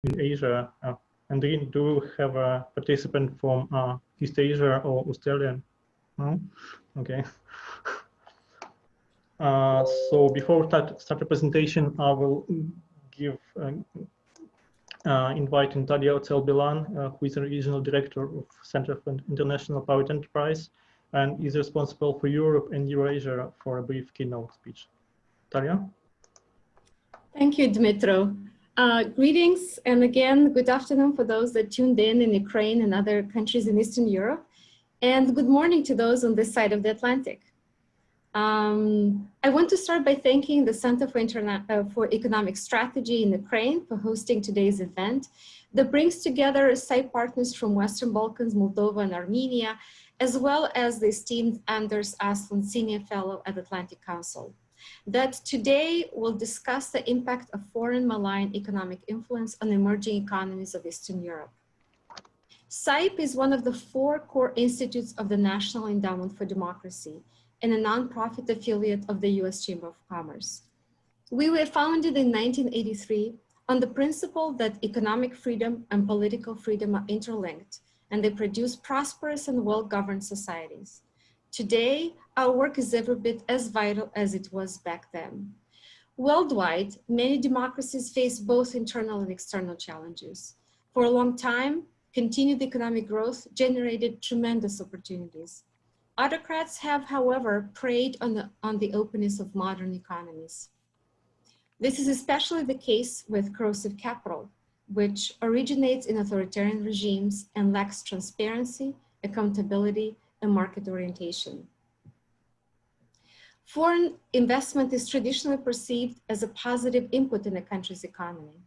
in Asia. And do you have a participant from East Asia or Australia? No? Okay. So before we start the presentation, I will give invite Natalia Ocel-Bilan, who is the regional director of Center for International Private Enterprise and is responsible for Europe and Eurasia, for a brief keynote speech. Natalia? Thank you, Dmitro. Greetings, and again, good afternoon for those that tuned in Ukraine and other countries in Eastern Europe, and good morning to those on this side of the Atlantic. I want to start by thanking the Center for Economic Strategy in Ukraine for hosting today's event that brings together site partners from Western Balkans, Moldova, and Armenia, as well as the esteemed Anders Aslan, Senior Fellow at Atlantic Council. That today we'll discuss the impact of foreign malign economic influence on emerging economies of Eastern Europe. CEIP is one of the 4 core institutes of the National Endowment for Democracy and a nonprofit affiliate of the US Chamber of Commerce. We were founded in 1983 on the principle that economic freedom and political freedom are interlinked, and they produce prosperous and well-governed societies. Today, our work is every bit as vital as it was back then. Worldwide, many democracies face both internal and external challenges. For a long time, continued economic growth generated tremendous opportunities. Autocrats have, however, preyed on the openness of modern economies. This is especially the case with corrosive capital, which originates in authoritarian regimes and lacks transparency, accountability, and market orientation. Foreign investment is traditionally perceived as a positive input in a country's economy.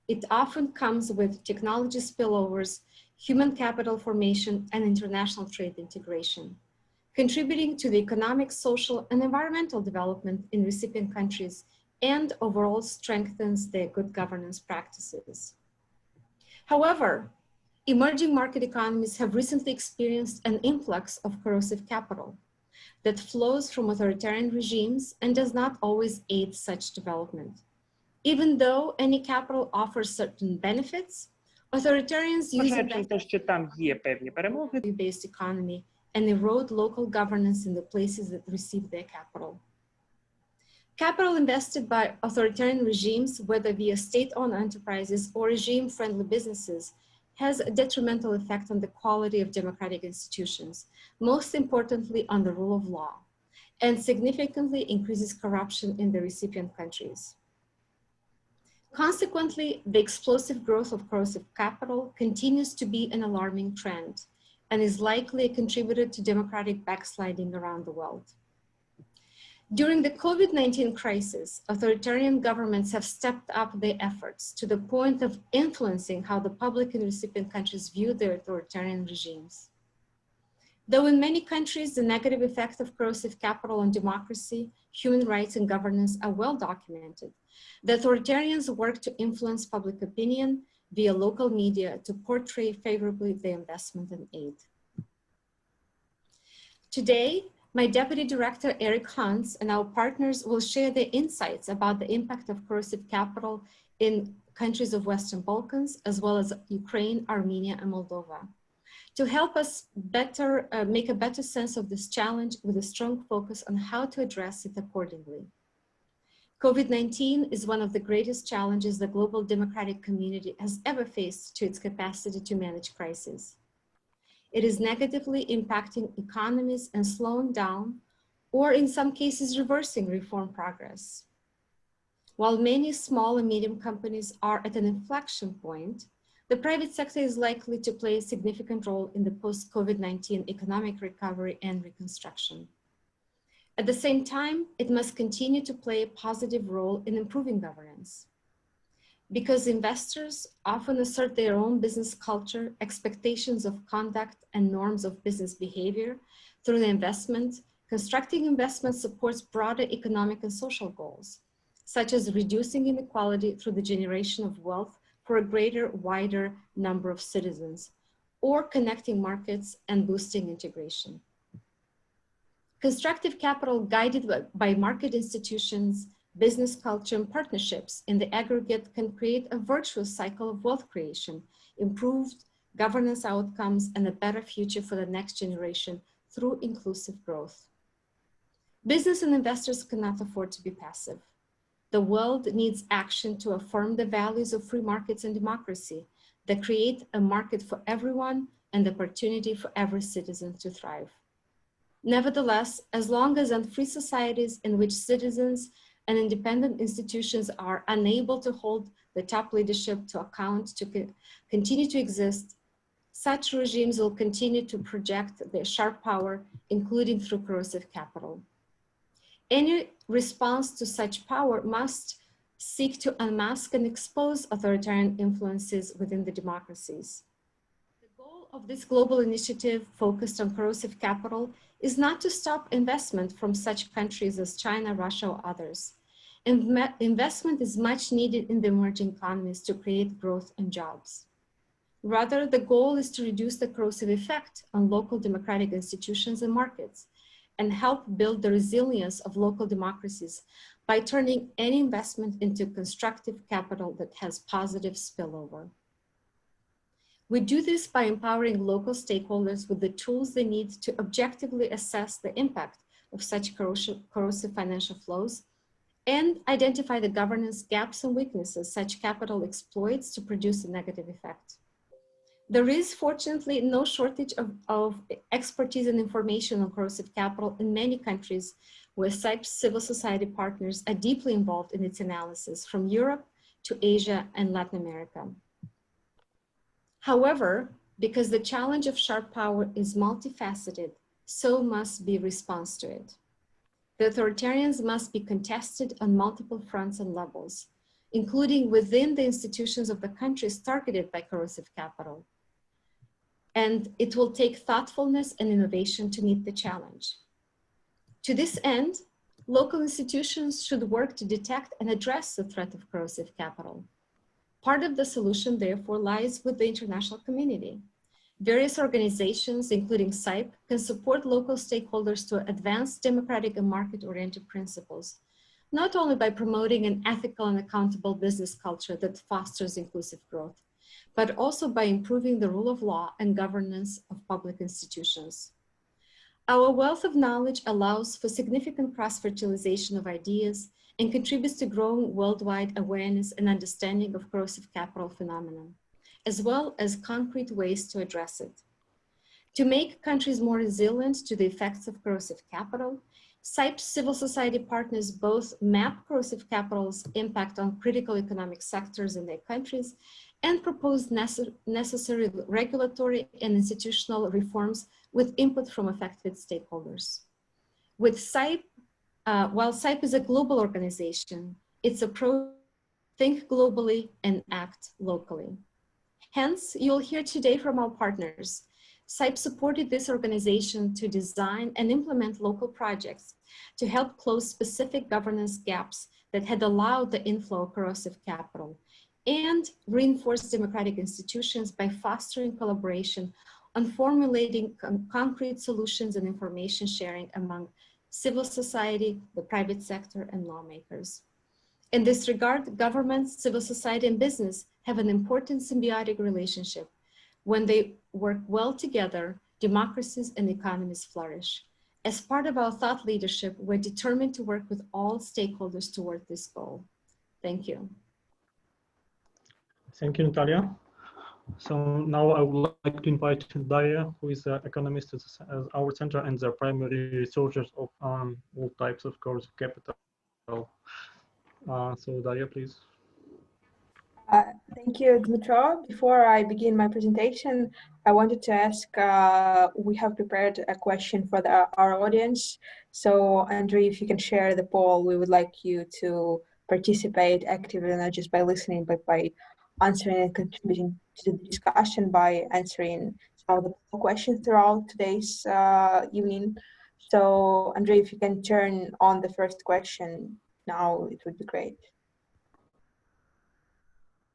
It often comes with technology spillovers, human capital formation, and international trade integration, contributing to the economic, social, and environmental development in recipient countries and overall strengthens their good governance practices. However, emerging market economies have recently experienced an influx of corrosive capital that flows from authoritarian regimes and does not always aid such development. Even though any capital offers certain benefits, authoritarians use a based economy and erode local governance in the places that receive their capital. Capital invested by authoritarian regimes, whether via state-owned enterprises or regime-friendly businesses, has a detrimental effect on the quality of democratic institutions, most importantly on the rule of law, and significantly increases corruption in the recipient countries. Consequently, the explosive growth of corrosive capital continues to be an alarming trend and is likely a contributor to democratic backsliding around the world. During the COVID-19 crisis, authoritarian governments have stepped up their efforts to the point of influencing how the public and recipient countries view their authoritarian regimes. Though in many countries, the negative effect of corrosive capital on democracy, human rights, and governance are well documented, the authoritarians work to influence public opinion via local media to portray favorably their investment and aid. Today, my Deputy Director, Eric Hans, and our partners will share their insights about the impact of corrosive capital in countries of Western Balkans, as well as Ukraine, Armenia, and Moldova, to help us make a better sense of this challenge with a strong focus on how to address it accordingly. COVID-19 is one of the greatest challenges the global democratic community has ever faced to its capacity to manage crises. It is negatively impacting economies and slowing down, or in some cases, reversing reform progress. While many small and medium companies are at an inflection point, the private sector is likely to play a significant role in the post-COVID-19 economic recovery and reconstruction. At the same time, it must continue to play a positive role in improving governance. Because investors often assert their own business culture, expectations of conduct, and norms of business behavior through the investment, constructing investment supports broader economic and social goals, such as reducing inequality through the generation of wealth for a greater, wider number of citizens, or connecting markets and boosting integration. Constructive capital guided by market institutions business culture, and partnerships in the aggregate can create a virtuous cycle of wealth creation, improved governance outcomes, and a better future for the next generation through inclusive growth. Business and investors cannot afford to be passive. The world needs action to affirm the values of free markets and democracy that create a market for everyone and the opportunity for every citizen to thrive. Nevertheless, as long as in free societies in which citizens and independent institutions are unable to hold the top leadership to account to continue to exist, such regimes will continue to project their sharp power, including through corrosive capital. Any response to such power must seek to unmask and expose authoritarian influences within the democracies. The goal of this global initiative focused on corrosive capital is not to stop investment from such countries as China, Russia, or others. Investment is much needed in the emerging economies to create growth and jobs. Rather, the goal is to reduce the corrosive effect on local democratic institutions and markets and help build the resilience of local democracies by turning any investment into constructive capital that has positive spillover. We do this by empowering local stakeholders with the tools they need to objectively assess the impact of such corrosive financial flows and identify the governance gaps and weaknesses such capital exploits to produce a negative effect. There is fortunately no shortage of expertise and information on corrosive capital in many countries where CIPE's civil society partners are deeply involved in its analysis, from Europe to Asia and Latin America. However, because the challenge of sharp power is multifaceted, so must be response to it. The authoritarians must be contested on multiple fronts and levels, including within the institutions of the countries targeted by corrosive capital. And it will take thoughtfulness and innovation to meet the challenge. To this end, local institutions should work to detect and address the threat of corrosive capital. Part of the solution, therefore, lies with the international community. Various organizations, including CIPE, can support local stakeholders to advance democratic and market-oriented principles, not only by promoting an ethical and accountable business culture that fosters inclusive growth, but also by improving the rule of law and governance of public institutions. Our wealth of knowledge allows for significant cross-fertilization of ideas and contributes to growing worldwide awareness and understanding of corrosive capital phenomenon, as well as concrete ways to address it. To make countries more resilient to the effects of corrosive capital, CIPE's civil society partners both map corrosive capital's impact on critical economic sectors in their countries and propose necessary regulatory and institutional reforms with input from affected stakeholders. With CIPE, while CIPE is a global organization, its approach is think globally and act locally. Hence, you'll hear today from our partners. CIPE supported this organization to design and implement local projects to help close specific governance gaps that had allowed the inflow of corrosive capital and reinforce democratic institutions by fostering collaboration on formulating concrete solutions and information sharing among civil society, the private sector, and lawmakers. In this regard, governments, civil society, and business have an important symbiotic relationship. When they work well together, democracies and economies flourish. As part of our thought leadership, we're determined to work with all stakeholders toward this goal. Thank you. Thank you, Natalia. So now I would like to invite Daria, who is an economist at our center and the primary researchers of all types of corrosive capital. So Daria, please. Thank you, Dmitro. Before I begin my presentation, I wanted to ask, we have prepared a question for our audience. So Andrei, if you can share the poll, we would like you to participate actively, not just by listening, but by answering and contributing to the discussion by answering some of the questions throughout today's evening. So Andrei, if you can turn on the first question now, it would be great.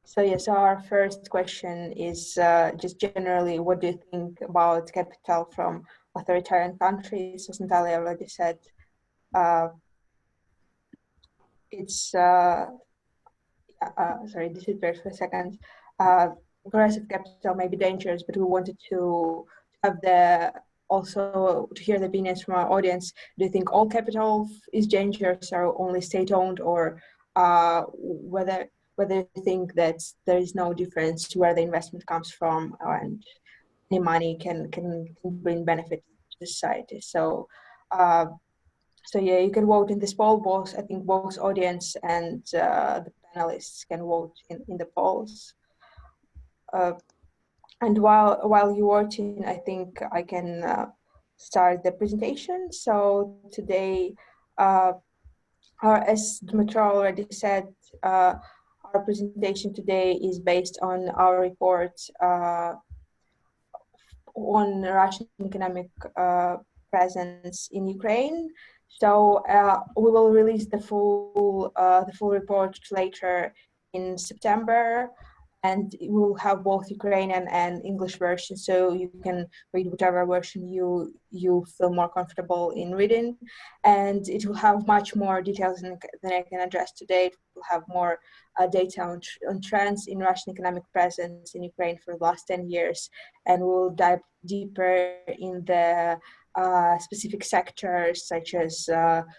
So yes, our first question is just generally, what do you think about capital from authoritarian countries? As Natalia already said, it's sorry, disappeared for a second. Corrosive capital may be dangerous, but we wanted to have also to hear the opinions from our audience. Do you think all capital is dangerous or only state-owned, or whether you think that there is no difference to where the investment comes from and any money can bring benefit to society? So yeah, you can vote in this poll. I think both audience and the panelists can vote in the polls. And while you're watching, I think I can start the presentation. So today, as Dmytro already said, our presentation today is based on our report on Russian economic presence in Ukraine. So we will release the full report later in September, and we will have both Ukrainian and English versions, so you can read whatever version you feel more comfortable in reading. And it will have much more details than I can address today. It will have more data on trends in Russian economic presence in Ukraine for the last 10 years, and we'll dive deeper in the specific sectors, such as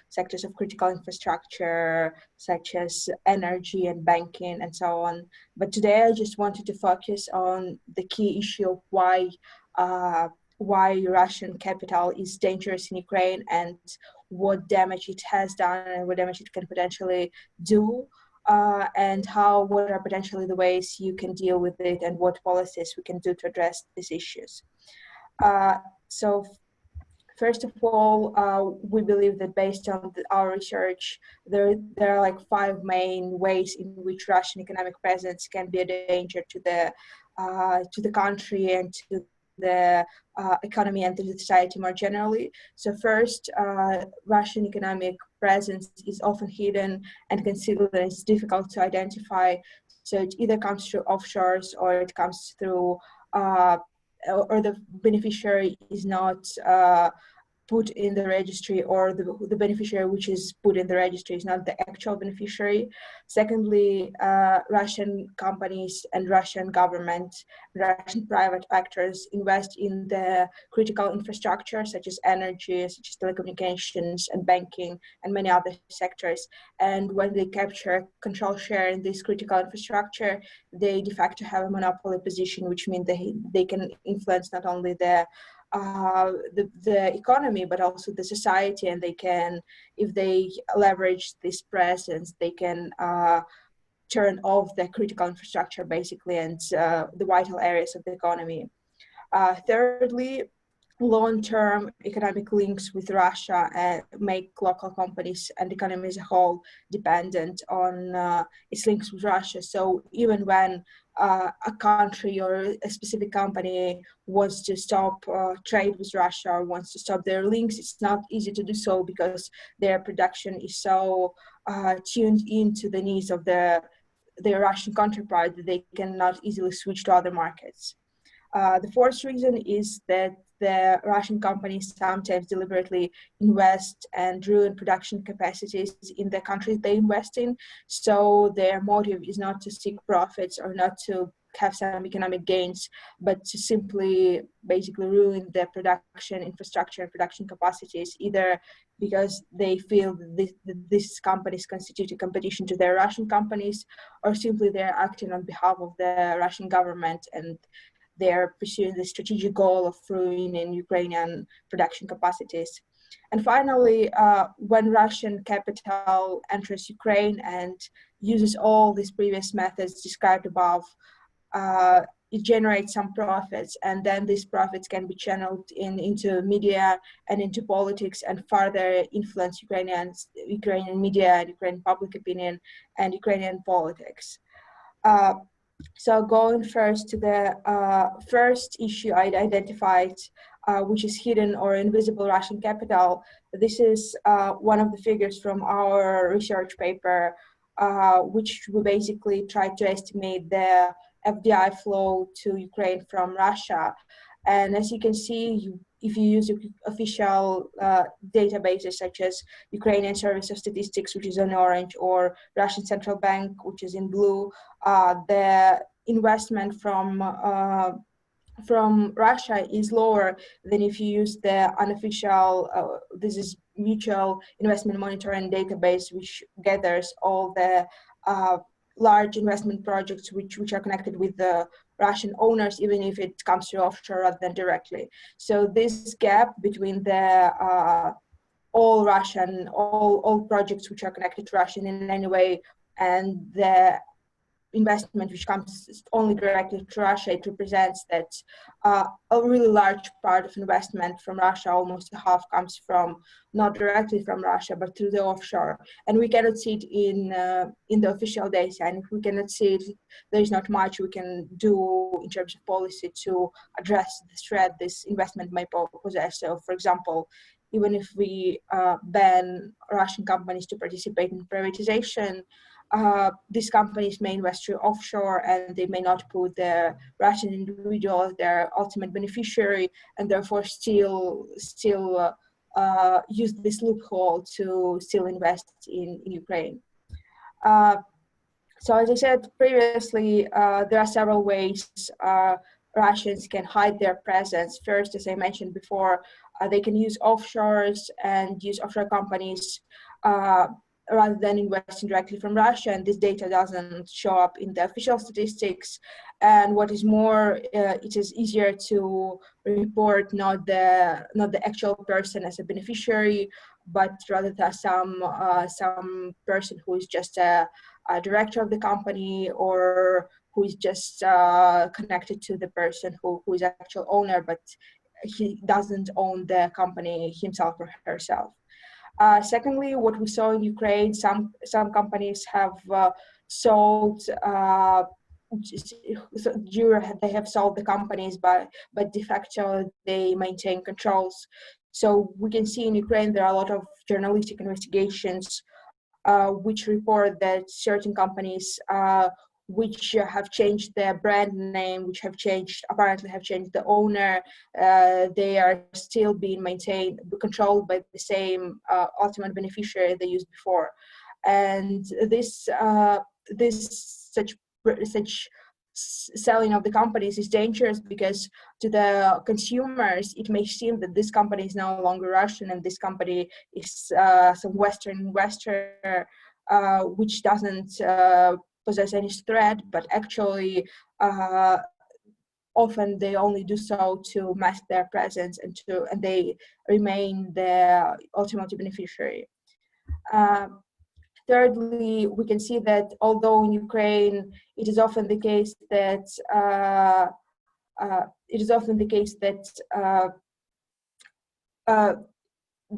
sectors of critical infrastructure, such as energy and banking and so on. But today I just wanted to focus on the key issue of why Russian capital is dangerous in Ukraine and what damage it has done and what damage it can potentially do, and what are potentially the ways you can deal with it and what policies we can do to address these issues. So first of all, we believe that based on our research, there are like 5 main ways in which Russian economic presence can be a danger to the country and to the economy and to the society more generally. So first, Russian economic presence is often hidden and concealed, and it's difficult to identify. So it either comes through offshores or it comes through or the beneficiary is not put in the registry, or the beneficiary which is put in the registry is not the actual beneficiary. Secondly, Russian companies and Russian government, Russian private actors invest in the critical infrastructure such as energy, such as telecommunications and banking and many other sectors. And when they capture control share in this critical infrastructure, they de facto have a monopoly position, which means they can influence not only the economy but also the society, and they can, if they leverage this presence, they can turn off the critical infrastructure basically and the vital areas of the economy. Thirdly, long-term economic links with Russia make local companies and the economy as a whole dependent on its links with Russia. So even when a country or a specific company wants to stop trade with Russia or wants to stop their links, it's not easy to do so because their production is so tuned into the needs of their Russian counterpart that they cannot easily switch to other markets. The fourth reason is that the Russian companies sometimes deliberately invest and ruin production capacities in the countries they invest in. So their motive is not to seek profits or not to have some economic gains, but to simply basically ruin the production infrastructure and production capacities, either because they feel that these companies constitute a competition to their Russian companies, or simply they're acting on behalf of the Russian government and they're pursuing the strategic goal of ruining Ukrainian production capacities. And finally, when Russian capital enters Ukraine and uses all these previous methods described above, it generates some profits, and then these profits can be channeled into media and into politics and further influence Ukrainian media and Ukrainian public opinion and Ukrainian politics. So going first to the first issue I identified, which is hidden or invisible Russian capital. This is one of the figures from our research paper, which we basically tried to estimate the FDI flow to Ukraine from Russia. And as you can see, if you use official databases such as Ukrainian Service of Statistics, which is in orange, or Russian Central Bank, which is in blue, the investment from Russia is lower than if you use the unofficial, this is Mutual Investment Monitoring Database, which gathers all the large investment projects which are connected with the Russian owners, even if it comes through offshore rather than directly. So this gap between the all projects which are connected to Russian in any way and the investment which comes only directly to Russia, it represents that a really large part of investment from Russia, almost half, comes from not directly from Russia, but through the offshore. And we cannot see it in the official data. And if we cannot see it, there is not much we can do in terms of policy to address the threat this investment may possess. So, for example, even if we ban Russian companies to participate in privatization, these companies may invest through offshore, and they may not put the Russian individual as their ultimate beneficiary, and therefore still use this loophole to still invest in Ukraine. So as I said previously, there are several ways Russians can hide their presence. First, as I mentioned before, they can use offshores and use offshore companies rather than investing directly from Russia, and this data doesn't show up in the official statistics. And what is more, it is easier to report not the actual person as a beneficiary, but rather than some person who is just a director of the company, or who is just connected to the person who is actual owner, but he doesn't own the company himself or herself. Secondly, what we saw in Ukraine, some companies have sold, they have sold the companies, but de facto they maintain controls. So we can see in Ukraine there are a lot of journalistic investigations which report that certain companies which have changed their brand name, which apparently have changed the owner, they are still being controlled by the same ultimate beneficiary they used before. And such selling of the companies is dangerous, because to the consumers it may seem that this company is no longer Russian and this company is some Western investor which doesn't possess any threat, but actually often they only do so to mask their presence and they remain the ultimate beneficiary. Thirdly, we can see that although in Ukraine it is often the case that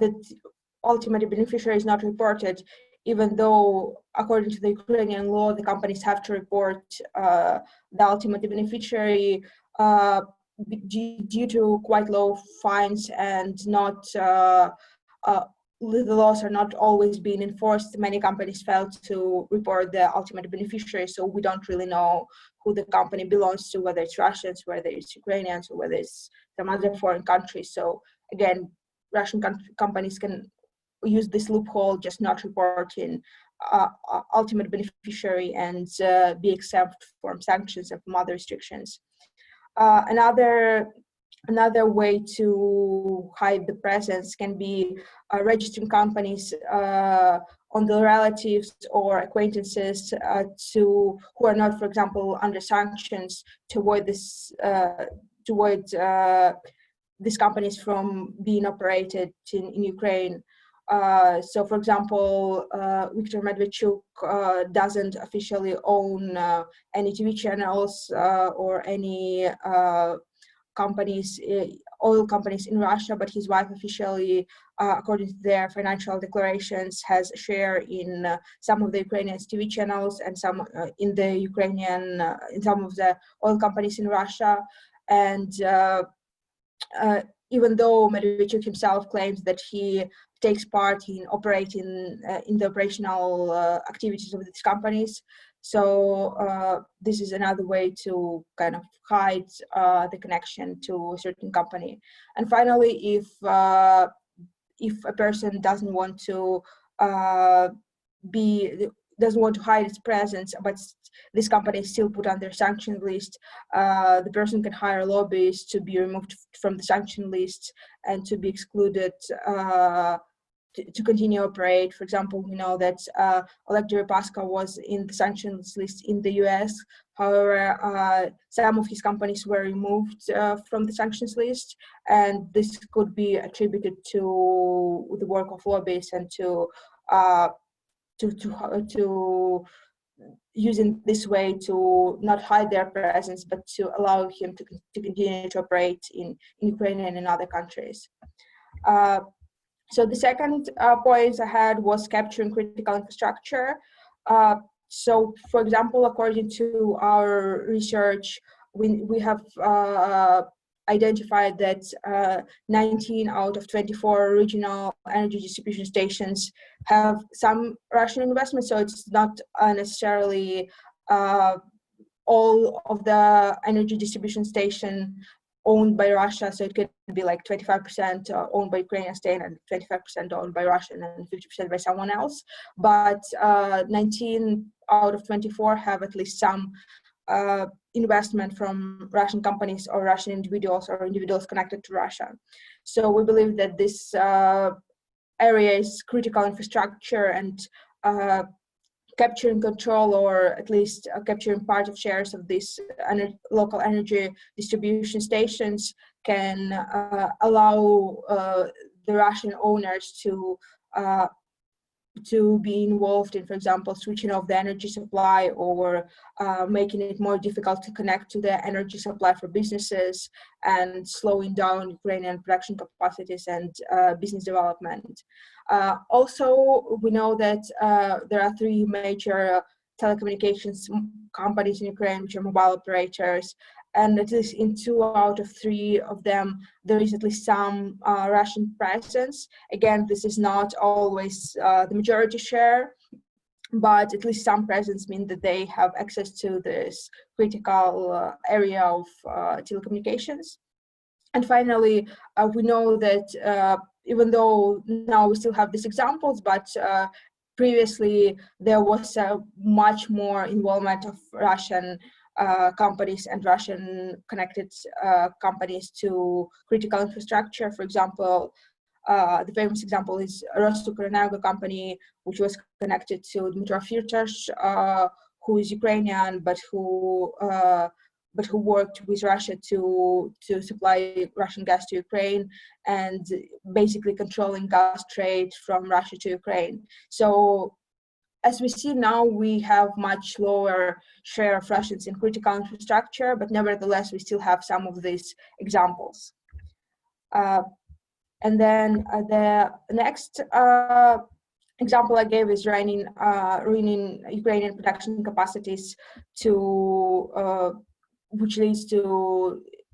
that ultimate beneficiary is not reported, even though according to the Ukrainian law the companies have to report the ultimate beneficiary due to quite low fines and not the laws are not always being enforced. Many companies fail to report the ultimate beneficiary, so we don't really know who the company belongs to, whether it's Russians, whether it's Ukrainians, or whether it's some other foreign countries. So again, Russian companies can use this loophole, just not reporting ultimate beneficiary, and be exempt from sanctions and from other restrictions. Another way to hide the presence can be registering companies on the relatives or acquaintances who are not, for example, under sanctions, to avoid these companies from being operated in Ukraine. So, for example, Viktor Medvedchuk doesn't officially own any TV channels or any oil companies in Russia, but his wife officially, according to their financial declarations, has a share in some of the Ukrainian TV channels and some in some of the oil companies in Russia. And even though Medvedchuk himself claims that he takes part in operating in the operational activities of these companies, So this is another way to kind of hide the connection to a certain company. And finally, if a person doesn't want to hide its presence, but this company is still put on their sanction list, the person can hire lobbyists to be removed from the sanction list and to be excluded to continue operate. For example, we know that Oleg Deripaska was in the sanctions list in the US. However, some of his companies were removed from the sanctions list, and this could be attributed to the work of lobbyists and to using this way to not hide their presence, but to allow him to continue to operate in Ukraine and in other countries. So the second point I had was capturing critical infrastructure. So, for example, according to our research, we have identified that 19 out of 24 regional energy distribution stations have some Russian investment. So it's not necessarily all of the energy distribution station owned by Russia. So it could be like 25% owned by Ukrainian state and 25% owned by Russia and 50% by someone else. But 19 out of 24 have at least some investment from Russian companies or Russian individuals or individuals connected to Russia. So we believe that this area is critical infrastructure, and capturing control, or at least capturing part of shares of these local energy distribution stations can allow the Russian owners to be involved in, for example, switching off the energy supply, or making it more difficult to connect to the energy supply for businesses, and slowing down Ukrainian production capacities and business development. Also, we know that there are three major telecommunications companies in Ukraine, which are mobile operators, and at least in 2 out of 3 of them, there is at least some Russian presence. Again, this is not always the majority share, but at least some presence means that they have access to this critical area of telecommunications. And finally, we know that even though now we still have these examples, but previously there was much more involvement of Russian companies and Russian connected companies to critical infrastructure. For example, the famous example is Ruslan company, which was connected to Dmitry Firtash, who is Ukrainian, but who worked with Russia to supply Russian gas to Ukraine, and basically controlling gas trade from Russia to Ukraine. So as we see now, we have much lower share of Russians in critical infrastructure, but nevertheless, we still have some of these examples. And then the next example I gave is ruining Ukrainian production capacities, which leads to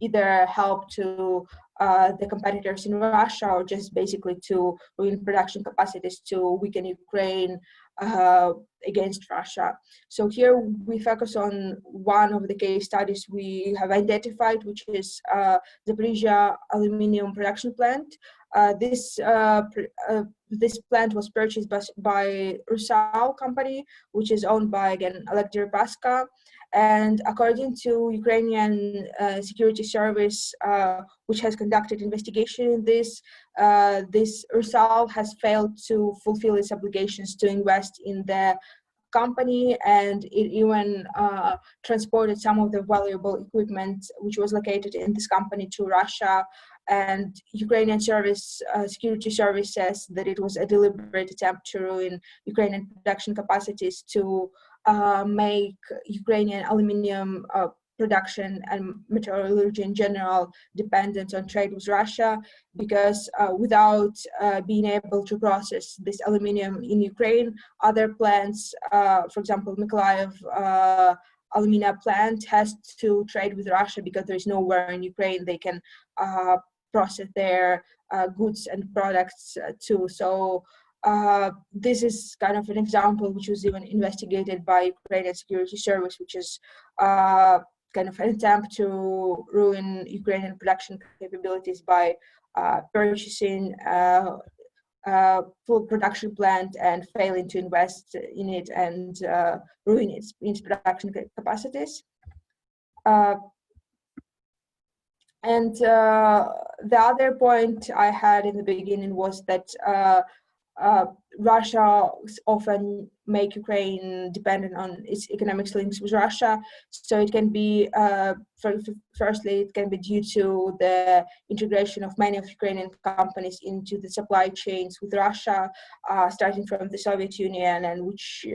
either help to the competitors in Russia, or just basically to ruin production capacities to weaken Ukraine against Russia. So here we focus on one of the case studies we have identified, which is the Zaporizhzhia aluminum production plant. This plant was purchased by Rusal company, which is owned by, again, Oleg Deripaska. And according to Ukrainian security service, which has conducted investigation in this Rusal has failed to fulfill its obligations to invest in the company, and it even transported some of the valuable equipment which was located in this company to Russia. And Ukrainian security service says that it was a deliberate attempt to ruin Ukrainian production capacities to make Ukrainian aluminum production and metallurgy in general dependent on trade with Russia, because without being able to process this aluminum in Ukraine, other plants, for example, Mykolaiv alumina plant, has to trade with Russia because there is nowhere in Ukraine they can process their goods and products too. So This is kind of an example which was even investigated by Ukrainian Security Service, which is kind of an attempt to ruin Ukrainian production capabilities by purchasing full production plant and failing to invest in it and ruin its production capacities. And the other point I had in the beginning was that Russia often make Ukraine dependent on its economic links with Russia. So it can be, firstly, it can be due to the integration of many of Ukrainian companies into the supply chains with Russia, starting from the Soviet Union, and which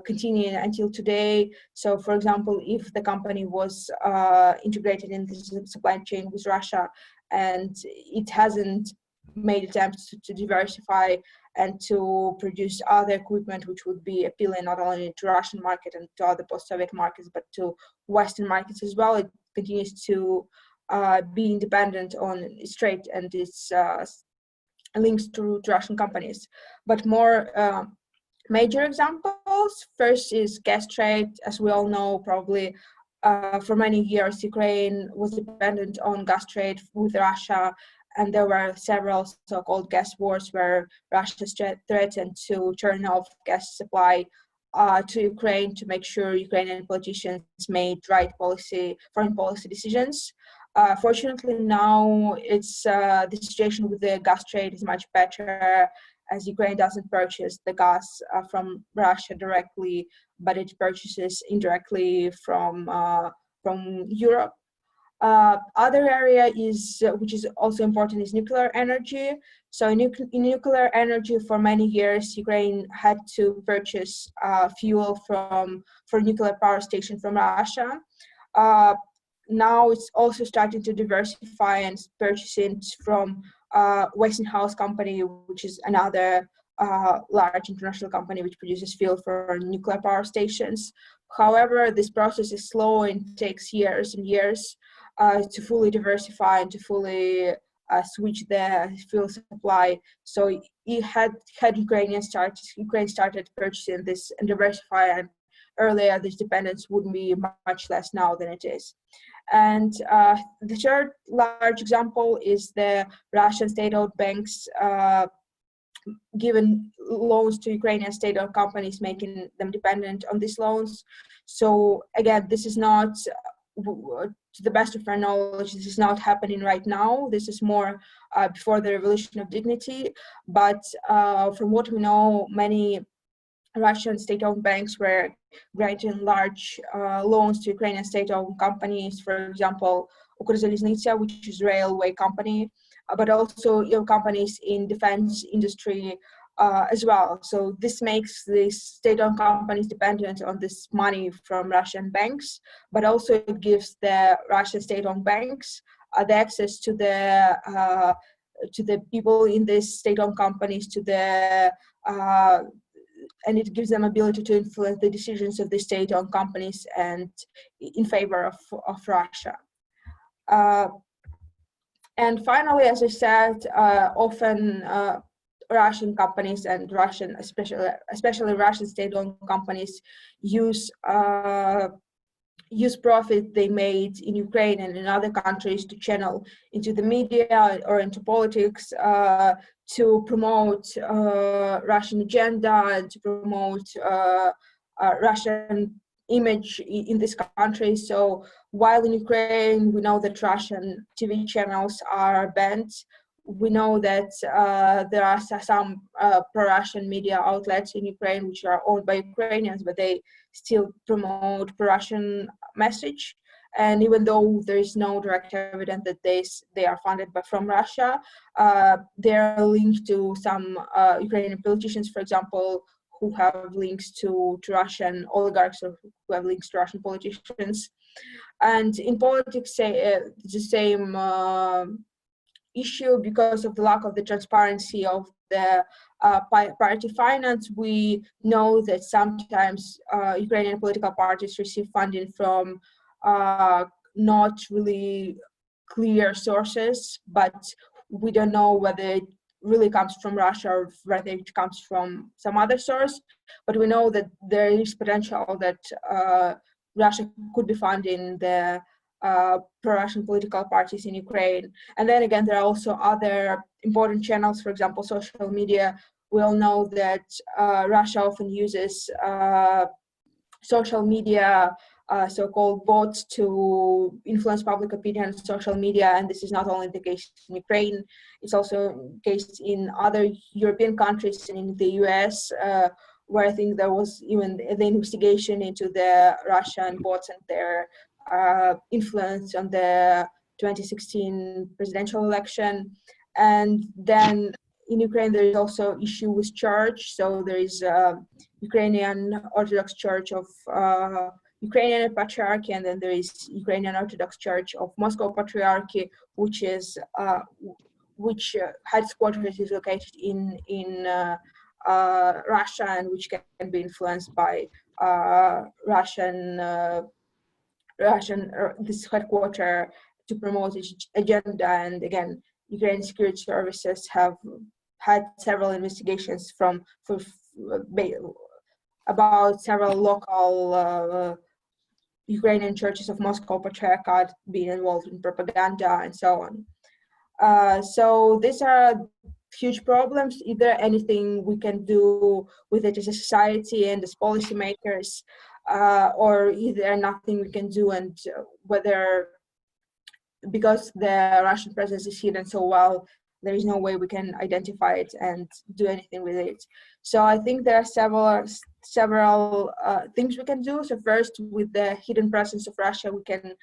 continuing until today. So, for example, if the company was integrated in the supply chain with Russia and it hasn't made attempts to diversify and to produce other equipment which would be appealing not only to Russian market and to other post-Soviet markets, but to Western markets as well, it continues to be independent on its trade and its links to Russian companies. But more major examples, first is gas trade. As we all know, probably for many years, Ukraine was dependent on gas trade with Russia, and there were several so-called gas wars where Russia threatened to turn off gas supply to Ukraine to make sure Ukrainian politicians made right foreign policy decisions. Fortunately, now it's the situation with the gas trade is much better, as Ukraine doesn't purchase the gas from Russia directly, but it purchases indirectly from Europe. Other area is, which is also important, is nuclear energy. So in nuclear energy, for many years, Ukraine had to purchase fuel for nuclear power station from Russia. Now it's also starting to diversify and purchasing from Westinghouse company, which is another large international company which produces fuel for nuclear power stations. However, this process is slow and takes years and years to fully diversify and to fully switch the fuel supply. So it had Ukraine started purchasing this and diversify, and earlier this dependence wouldn't be much less now than it is. And the third large example is the Russian state-owned banks given loans to Ukrainian state-owned companies, making them dependent on these loans. So again, this is not, to the best of our knowledge, this is not happening right now. This is more before the Revolution of Dignity. But from what we know, many Russian state-owned banks were granting large loans to Ukrainian state-owned companies, for example, Corrosive, which is a railway company, but also companies in defense industry as well. So this makes these state-owned companies dependent on this money from Russian banks, but also it gives the Russian state-owned banks the access to the people in these state-owned companies, and it gives them ability to influence the decisions of the state-owned companies and in favor of Russia. And finally, as I said, often Russian companies and especially Russian state-owned companies use profit they made in Ukraine and in other countries to channel into the media or into politics to promote Russian agenda and to promote Russian image in this country. So while in Ukraine we know that Russian TV channels are banned, we know that there are some pro-Russian media outlets in Ukraine which are owned by Ukrainians, but they still promote pro-Russian message. And even though there is no direct evidence that they are funded from Russia, they are linked to some Ukrainian politicians, for example, who have links to Russian oligarchs or who have links to Russian politicians. And in politics, it's the same issue because of the lack of the transparency of the party finance. We know that sometimes Ukrainian political parties receive funding from not really clear sources, but we don't know whether really comes from Russia or whether it comes from some other source. But we know that there is potential that Russia could be funding the pro-Russian political parties in Ukraine. And then again, there are also other important channels, for example, social media. We all know that Russia often uses social media, so-called bots, to influence public opinion on social media. And this is not only the case in Ukraine, it's also the case in other European countries and in the US, where I think there was even the investigation into the Russian bots and their influence on the 2016 presidential election. And then in Ukraine, there is also issue with church. So there is Ukrainian Orthodox Church of Ukrainian Patriarchy, and then there is Ukrainian Orthodox Church of Moscow Patriarchy, which is headquarters is located in Russia, and which can be influenced by Russian this headquarter to promote its agenda. And again, Ukrainian security services have had several investigations about several local Ukrainian churches of Moscow Patriarchate being involved in propaganda and so on. So these are huge problems. Is there anything we can do with it as a society and as policymakers, or is there nothing we can do, and whether, because the Russian presence is hidden so well, there is no way we can identify it and do anything with it? So I think there are several things we can do. So first, with the hidden presence of Russia, we can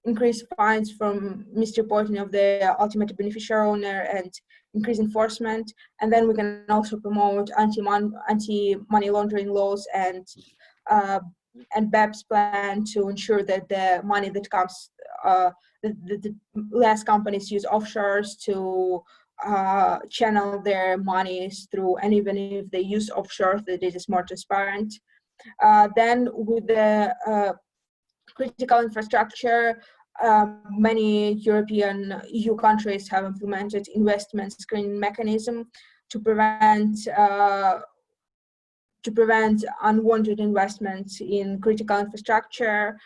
increase fines from misreporting of the ultimate beneficiary owner and increase enforcement. And then we can also promote anti-money laundering laws and BEPS plan to ensure that the money that comes, the less companies use offshores to channel their monies through, and even if they use offshore, that it is more transparent. Then with the critical infrastructure, many European EU countries have implemented investment screening mechanism to prevent unwanted investments in critical infrastructure.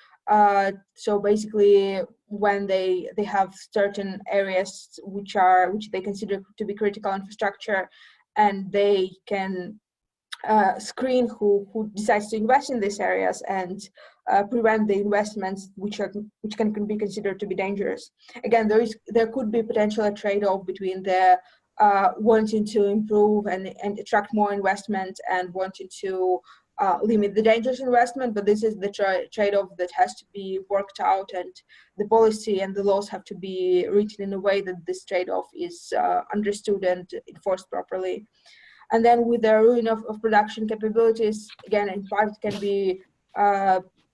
So basically, when they have certain areas which they consider to be critical infrastructure, and they can screen who decides to invest in these areas and prevent the investments which can be considered to be dangerous. Again, there could be potentially a trade-off between the wanting to improve and attract more investment and wanting to limit the dangerous investment, but this is the trade-off that has to be worked out, and the policy and the laws have to be written in a way that this trade-off is understood and enforced properly. And then with the ruin of production capabilities, again, in part it can be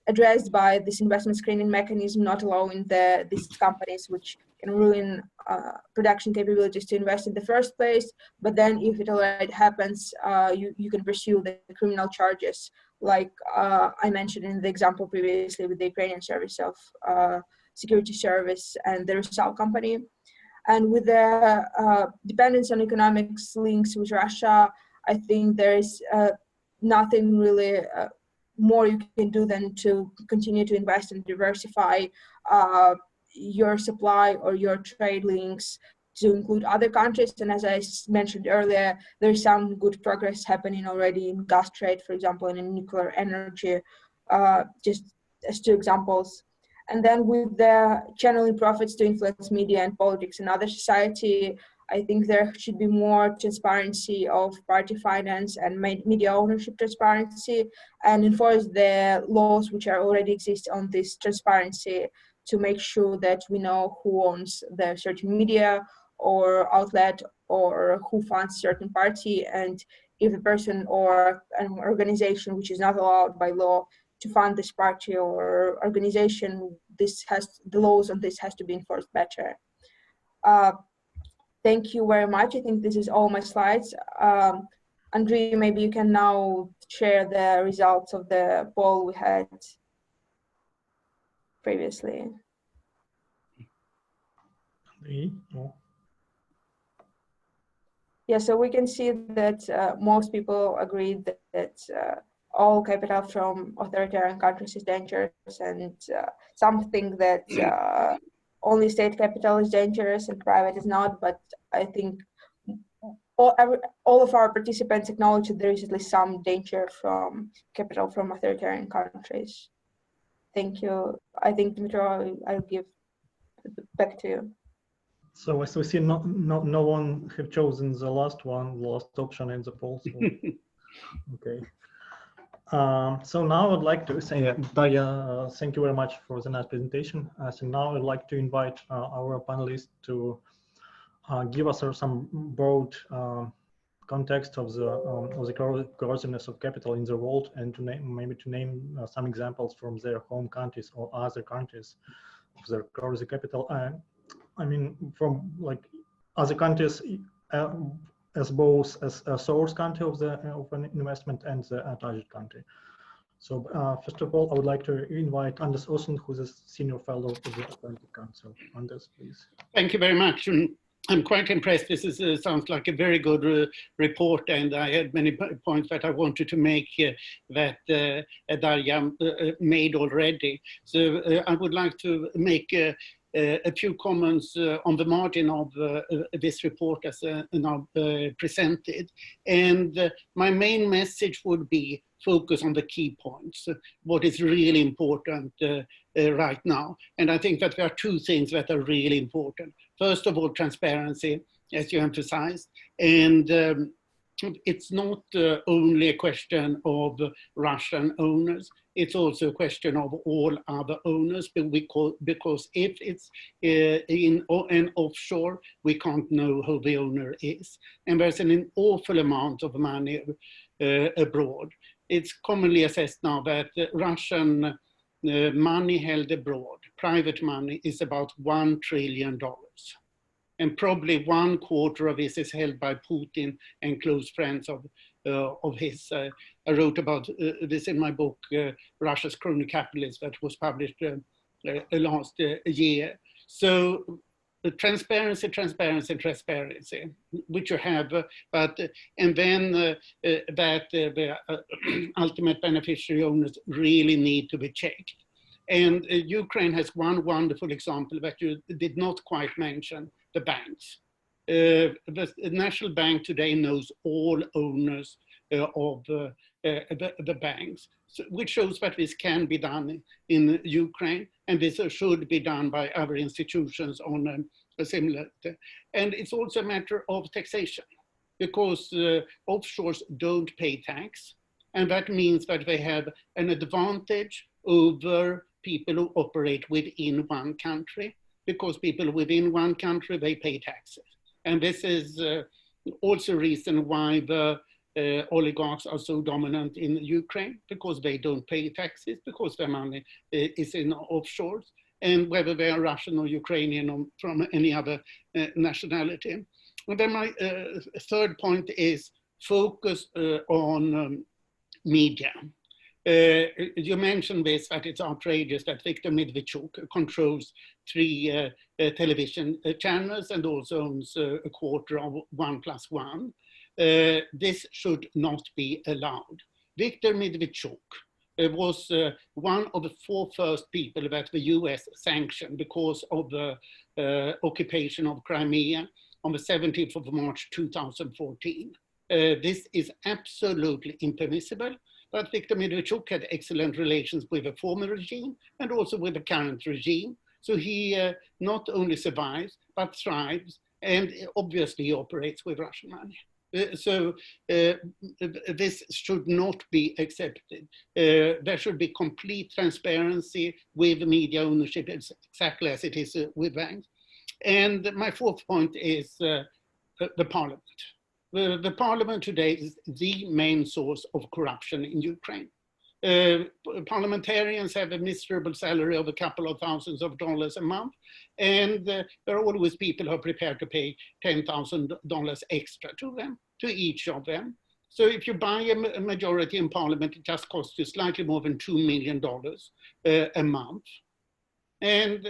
addressed by this investment screening mechanism, not allowing these companies which can ruin production capabilities to invest in the first place. But then if it already happens, you can pursue the criminal charges, like I mentioned in the example previously with the Ukrainian Service of Security Service and the Rusal company. And with the dependence on economics links with Russia, I think there is nothing really more you can do than to continue to invest and diversify your supply or your trade links to include other countries. And as I mentioned earlier, there is some good progress happening already in gas trade, for example, and in nuclear energy, just as two examples. And then with the channeling profits to influence media and politics and other society, I think there should be more transparency of party finance and media ownership transparency, and enforce the laws which are already exist on this transparency to make sure that we know who owns the certain media or outlet or who funds certain party, and if a person or an organization which is not allowed by law to fund this party or organization, the laws on this has to be enforced better. Thank you very much. I think this is all my slides. Andrei, maybe you can now share the results of the poll we had previously. No. Yeah, so we can see that most people agree that all capital from authoritarian countries is dangerous, and some think that only state capital is dangerous and private is not. But I think all of our participants acknowledge that there is at least some danger from capital from authoritarian countries. Thank you. I think, Dmitry, I'll give it back to you. So as we see, no one have chosen the last option in the poll. So. Okay. So now I'd like to say, Darya, thank you very much for the nice presentation. So now I'd like to invite our panelists to give us some broad context of the corrosiveness of capital in the world, and to name some examples from their home countries or other countries of their corrosive capital. I mean, from like other countries as both as a source country of an investment and the target country. So first of all, I would like to invite Anders Olsen, who's a senior fellow of the Atlantic Council. Anders, please. Thank you very much. I'm quite impressed. This sounds like a very good report, and I had many points that I wanted to make here that Darya made already. So I would like to make a few comments on the margin of this report as now presented. And my main message would be focus on the key points, what is really important right now. And I think that there are two things that are really important. First of all, transparency, as you emphasized. And it's not only a question of Russian owners, it's also a question of all other owners, because if it's in an offshore, we can't know who the owner is. And there's an awful amount of money abroad. It's commonly assessed now that Russian money held abroad, private money, is about $1 trillion. And probably 1/4 of this is held by Putin and close friends of his. I wrote about this in my book, Russia's Crony Capitalism, that was published last year. So transparency, transparency, transparency, which you have, and then that the ultimate beneficiary owners really need to be checked. And Ukraine has one wonderful example that you did not quite mention, the banks. The National Bank today knows all owners of the banks, which shows that this can be done in Ukraine, and this should be done by other institutions on a similar. And it's also a matter of taxation, because offshores don't pay tax, and that means that they have an advantage over people who operate within one country, because people within one country, they pay taxes. And this is also a reason why the oligarchs are so dominant in Ukraine, because they don't pay taxes, because their money is in offshores, and whether they are Russian or Ukrainian or from any other nationality. And then my third point is focus on media. You mentioned this, that it's outrageous that Viktor Medvedchuk controls 3 television channels and also owns a quarter of 1+1. This should not be allowed. Viktor Medvedchuk was one of the 4 first people that the US sanctioned because of the occupation of Crimea on the 17th of March 2014. This is absolutely impermissible. But Viktor Medvedchuk had excellent relations with the former regime and also with the current regime. So he not only survives, but thrives, and obviously operates with Russian money. So this should not be accepted. There should be complete transparency with media ownership, exactly as it is with banks. And my fourth point is the parliament. The parliament today is the main source of corruption in Ukraine. Parliamentarians have a miserable salary of a couple of thousands of dollars a month, and there are always people who are prepared to pay $10,000 extra to them, to each of them. So if you buy a majority in parliament, it just costs you slightly more than $2 million a month. And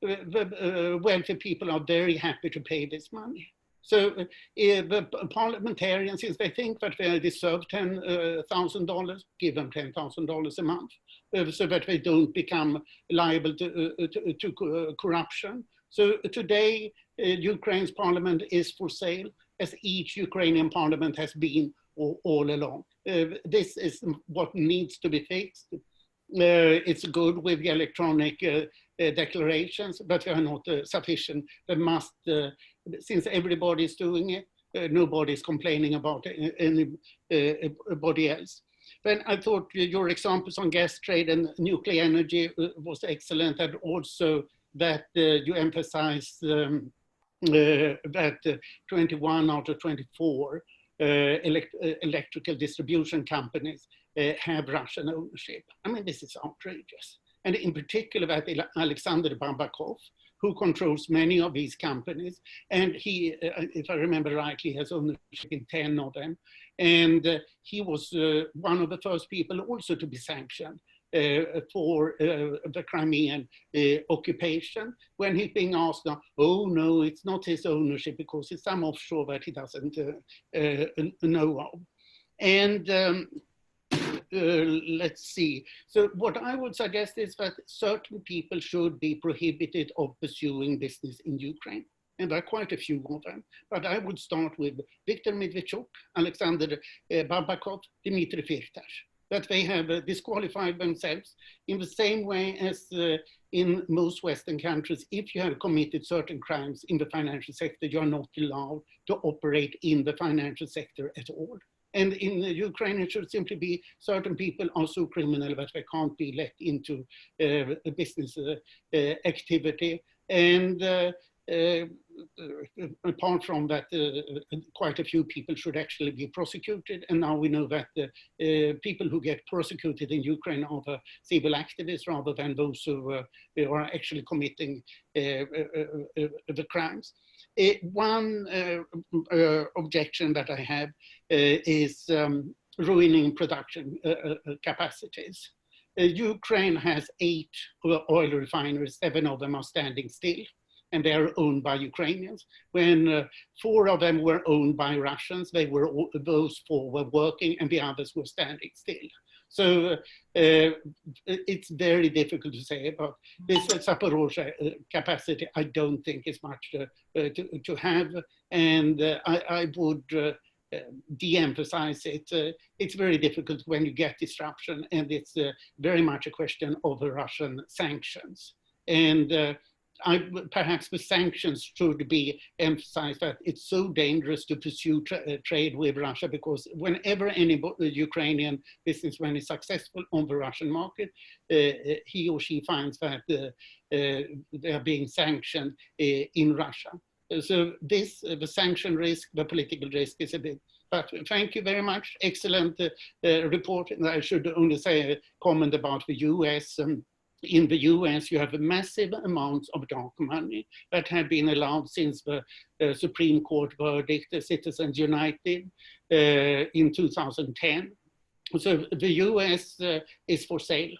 the wealthy people are very happy to pay this money. So the parliamentarians, if they think that they deserve $10,000, give them $10,000 a month, so that they don't become liable to corruption. So today, Ukraine's parliament is for sale, as each Ukrainian parliament has been all along. This is what needs to be fixed. It's good with the electronic declarations, but they are not sufficient. They must, since everybody is doing it, nobody is complaining about anybody else. Then I thought your examples on gas trade and nuclear energy was excellent, and also that you emphasized that 21 out of 24 electrical distribution companies have Russian ownership. I mean, this is outrageous. And in particular, that Alexander Babakov, who controls many of these companies, and he, if I remember rightly, has ownership in 10 of them. And he was one of the first people also to be sanctioned for the Crimean occupation, when he's being asked, oh no, it's not his ownership because it's some offshore that he doesn't know of. And let's see. So what I would suggest is that certain people should be prohibited of pursuing business in Ukraine. And there are quite a few of them. But I would start with Viktor Medvedchuk, Alexander Babakov, Dmitry Firtash, that they have disqualified themselves in the same way as in most Western countries. If you have committed certain crimes in the financial sector, you are not allowed to operate in the financial sector at all. And in Ukraine, it should simply be certain people are so criminal that they can't be let into business activity. And apart from that, quite a few people should actually be prosecuted. And now we know that people who get prosecuted in Ukraine are the civil activists rather than those who are actually committing the crimes. One objection that I have is ruining production capacities. Ukraine has 8 oil refineries, 7 of them are standing still, and they are owned by Ukrainians. When 4 of them were owned by Russians, those 4 were working and the others were standing still. So it's very difficult to say, but this Zaporozhye capacity, I don't think is much to have, and I would de-emphasize it. It's very difficult when you get disruption, and it's very much a question of the Russian sanctions. And perhaps the sanctions should be emphasized, that it's so dangerous to pursue trade with Russia, because whenever any Ukrainian businessman is successful on the Russian market, he or she finds that they are being sanctioned in Russia. So the sanction risk, the political risk is a bit, but thank you very much. Excellent report. And I should only say a comment about the US. In the US, you have a massive amounts of dark money that have been allowed since the Supreme Court verdict, Citizens United, in 2010. So the US is for sale.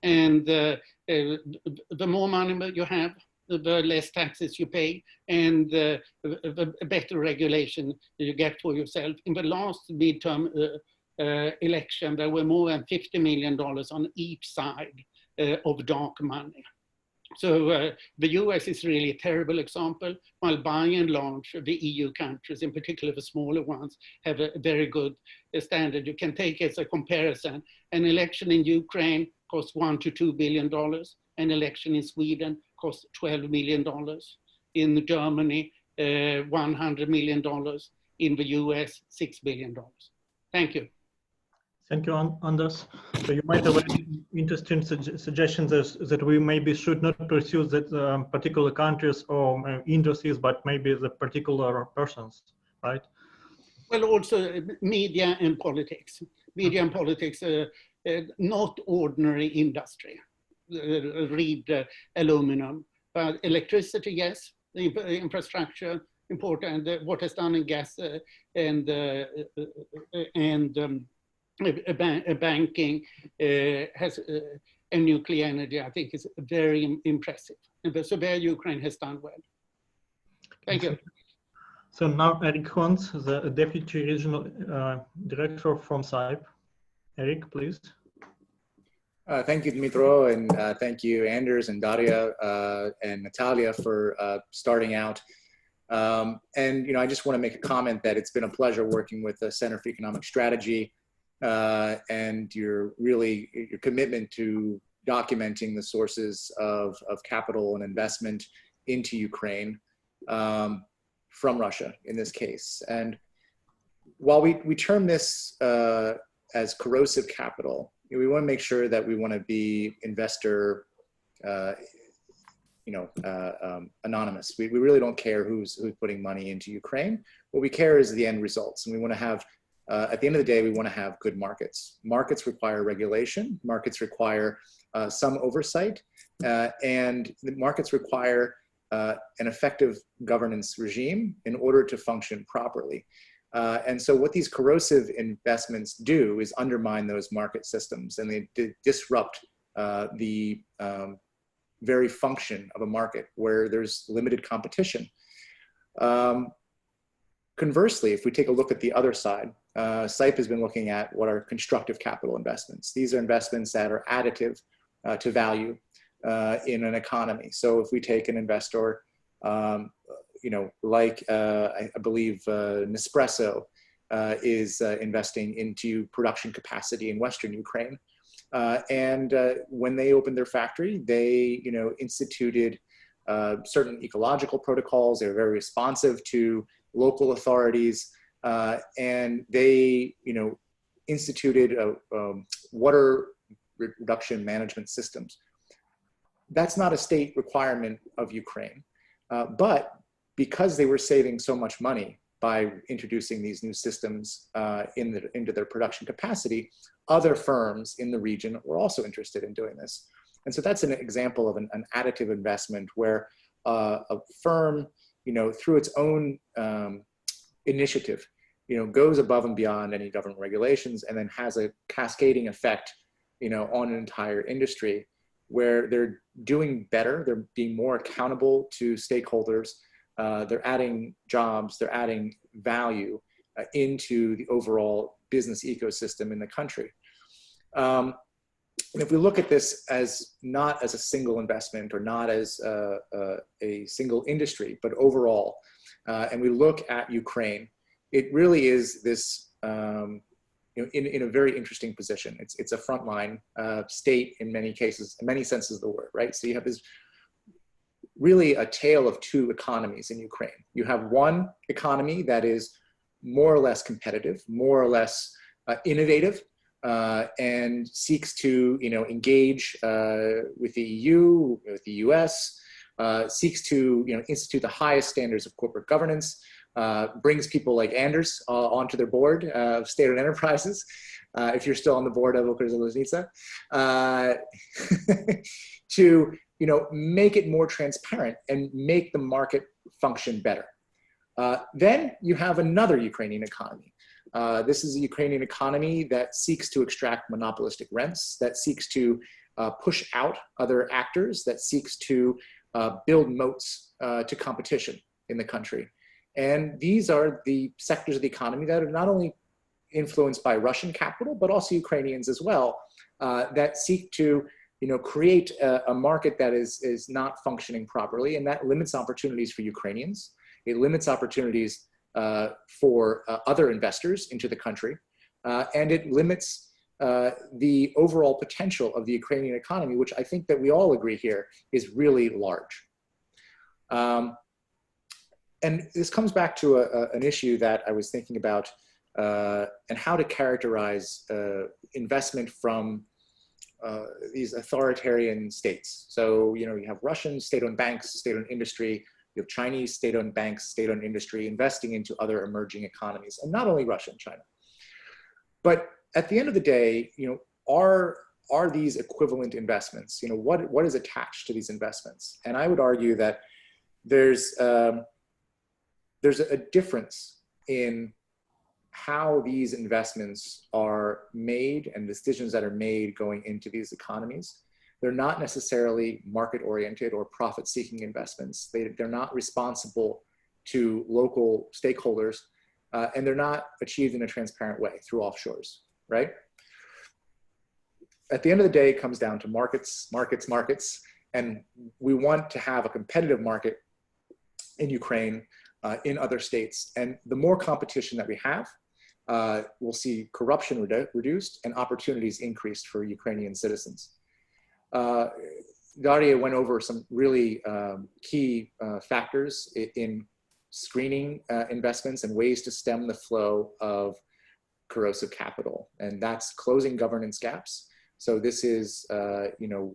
And the more money you have, the less taxes you pay, and the better regulation you get for yourself. In the last midterm election, there were more than $50 million on each side of dark money. So the US is really a terrible example, while by and large, the EU countries, in particular the smaller ones, have a very good standard. You can take as a comparison, an election in Ukraine costs $1 to $2 billion, an election in Sweden costs $12 million, in Germany, $100 million, in the US, $6 billion. Thank you. Thank you, Anders. So you might have interesting suggestions that we maybe should not pursue that particular countries or industries, but maybe the particular persons, right? Well, also media and politics. Media and politics, not ordinary industry. Read aluminum, but electricity, yes. The infrastructure, important. What is done in gas and banking has and nuclear energy, I think, is very impressive. And so there Ukraine has done well. Thank you. So now Eric Hans, the Deputy Regional Director from SIPE. Eric, please. Thank you, Dmitro, and thank you, Anders and Daria and Natalia for starting out. And I just want to make a comment that it's been a pleasure working with the Center for Economic Strategy and your commitment to documenting the sources of capital and investment into Ukraine from Russia in this case. And while we term this as corrosive capital, we want to make sure that we want to be investor, anonymous. We really don't care who's putting money into Ukraine. What we care is the end results, and we want to have. At the end of the day, we want to have good markets. Markets require regulation. Markets require some oversight, and the markets require an effective governance regime in order to function properly. And so what these corrosive investments do is undermine those market systems, and they disrupt the very function of a market where there's limited competition. Conversely, if we take a look at the other side, SIPE has been looking at what are constructive capital investments. These are investments that are additive to value in an economy. So if we take an investor, like I believe Nespresso is investing into production capacity in Western Ukraine. And when they opened their factory, they instituted certain ecological protocols. They were very responsive to local authorities, and they instituted water reduction management systems. That's not a state requirement of Ukraine, but because they were saving so much money by introducing these new systems into their production capacity, other firms in the region were also interested in doing this. And so that's an example of an additive investment where a firm, through its own initiative, goes above and beyond any government regulations and then has a cascading effect, on an entire industry where they're doing better, they're being more accountable to stakeholders, they're adding jobs, they're adding value into the overall business ecosystem in the country. And if we look at this as not as a single investment or not as a single industry, but overall, and we look at Ukraine, it really is this, in a very interesting position. It's a frontline state in many cases, in many senses of the word, right? So you have this really a tale of two economies in Ukraine. You have one economy that is more or less competitive, more or less innovative, and seeks to engage with the EU, with the US, seeks to institute the highest standards of corporate governance, brings people like Anders onto their board of state-owned enterprises, if you're still on the board of Ukrzaliznytsia, to make it more transparent and make the market function better. Then you have another Ukrainian economy. This is a Ukrainian economy that seeks to extract monopolistic rents, that seeks to push out other actors, that seeks to build moats to competition in the country. And these are the sectors of the economy that are not only influenced by Russian capital, but also Ukrainians as well, that seek to create a market that is not functioning properly, and that limits opportunities for Ukrainians. It limits opportunities for other investors into the country, and it limits the overall potential of the Ukrainian economy, which I think that we all agree here is really large. And this comes back to an issue that I was thinking about and how to characterize investment from these authoritarian states. So, you have Russian state-owned banks, state-owned industry, you have Chinese state-owned banks, state-owned industry investing into other emerging economies, and not only Russia and China. But at the end of the day, are these equivalent investments? What is attached to these investments? And I would argue that there's a difference in how these investments are made and decisions that are made going into these economies. They're not necessarily market-oriented or profit-seeking investments. They're not responsible to local stakeholders, and they're not achieved in a transparent way through offshores, right? At the end of the day, it comes down to markets, markets, markets, and we want to have a competitive market in Ukraine, in other states. And the more competition that we have, we'll see corruption reduced and opportunities increased for Ukrainian citizens. Daria went over some really key factors in screening investments and ways to stem the flow of corrosive capital, and that's closing governance gaps. So this is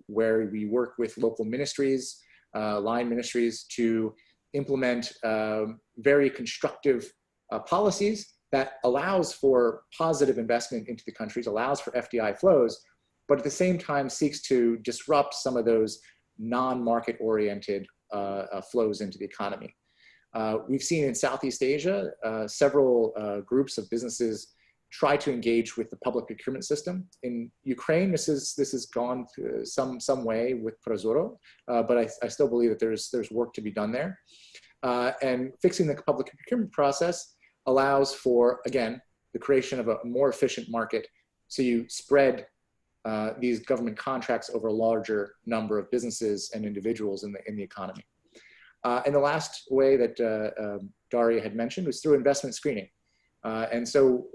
where we work with local ministries, line ministries, to implement very constructive policies that allows for positive investment into the countries, allows for FDI flows, but at the same time seeks to disrupt some of those non-market oriented flows into the economy. We've seen in Southeast Asia, several groups of businesses try to engage with the public procurement system. In Ukraine, this has gone through some way with Prozoro, but I still believe that there's work to be done there. And fixing the public procurement process allows for, again, the creation of a more efficient market. So you spread these government contracts over a larger number of businesses and individuals in the economy. And the last way that Daria had mentioned was through investment screening. And so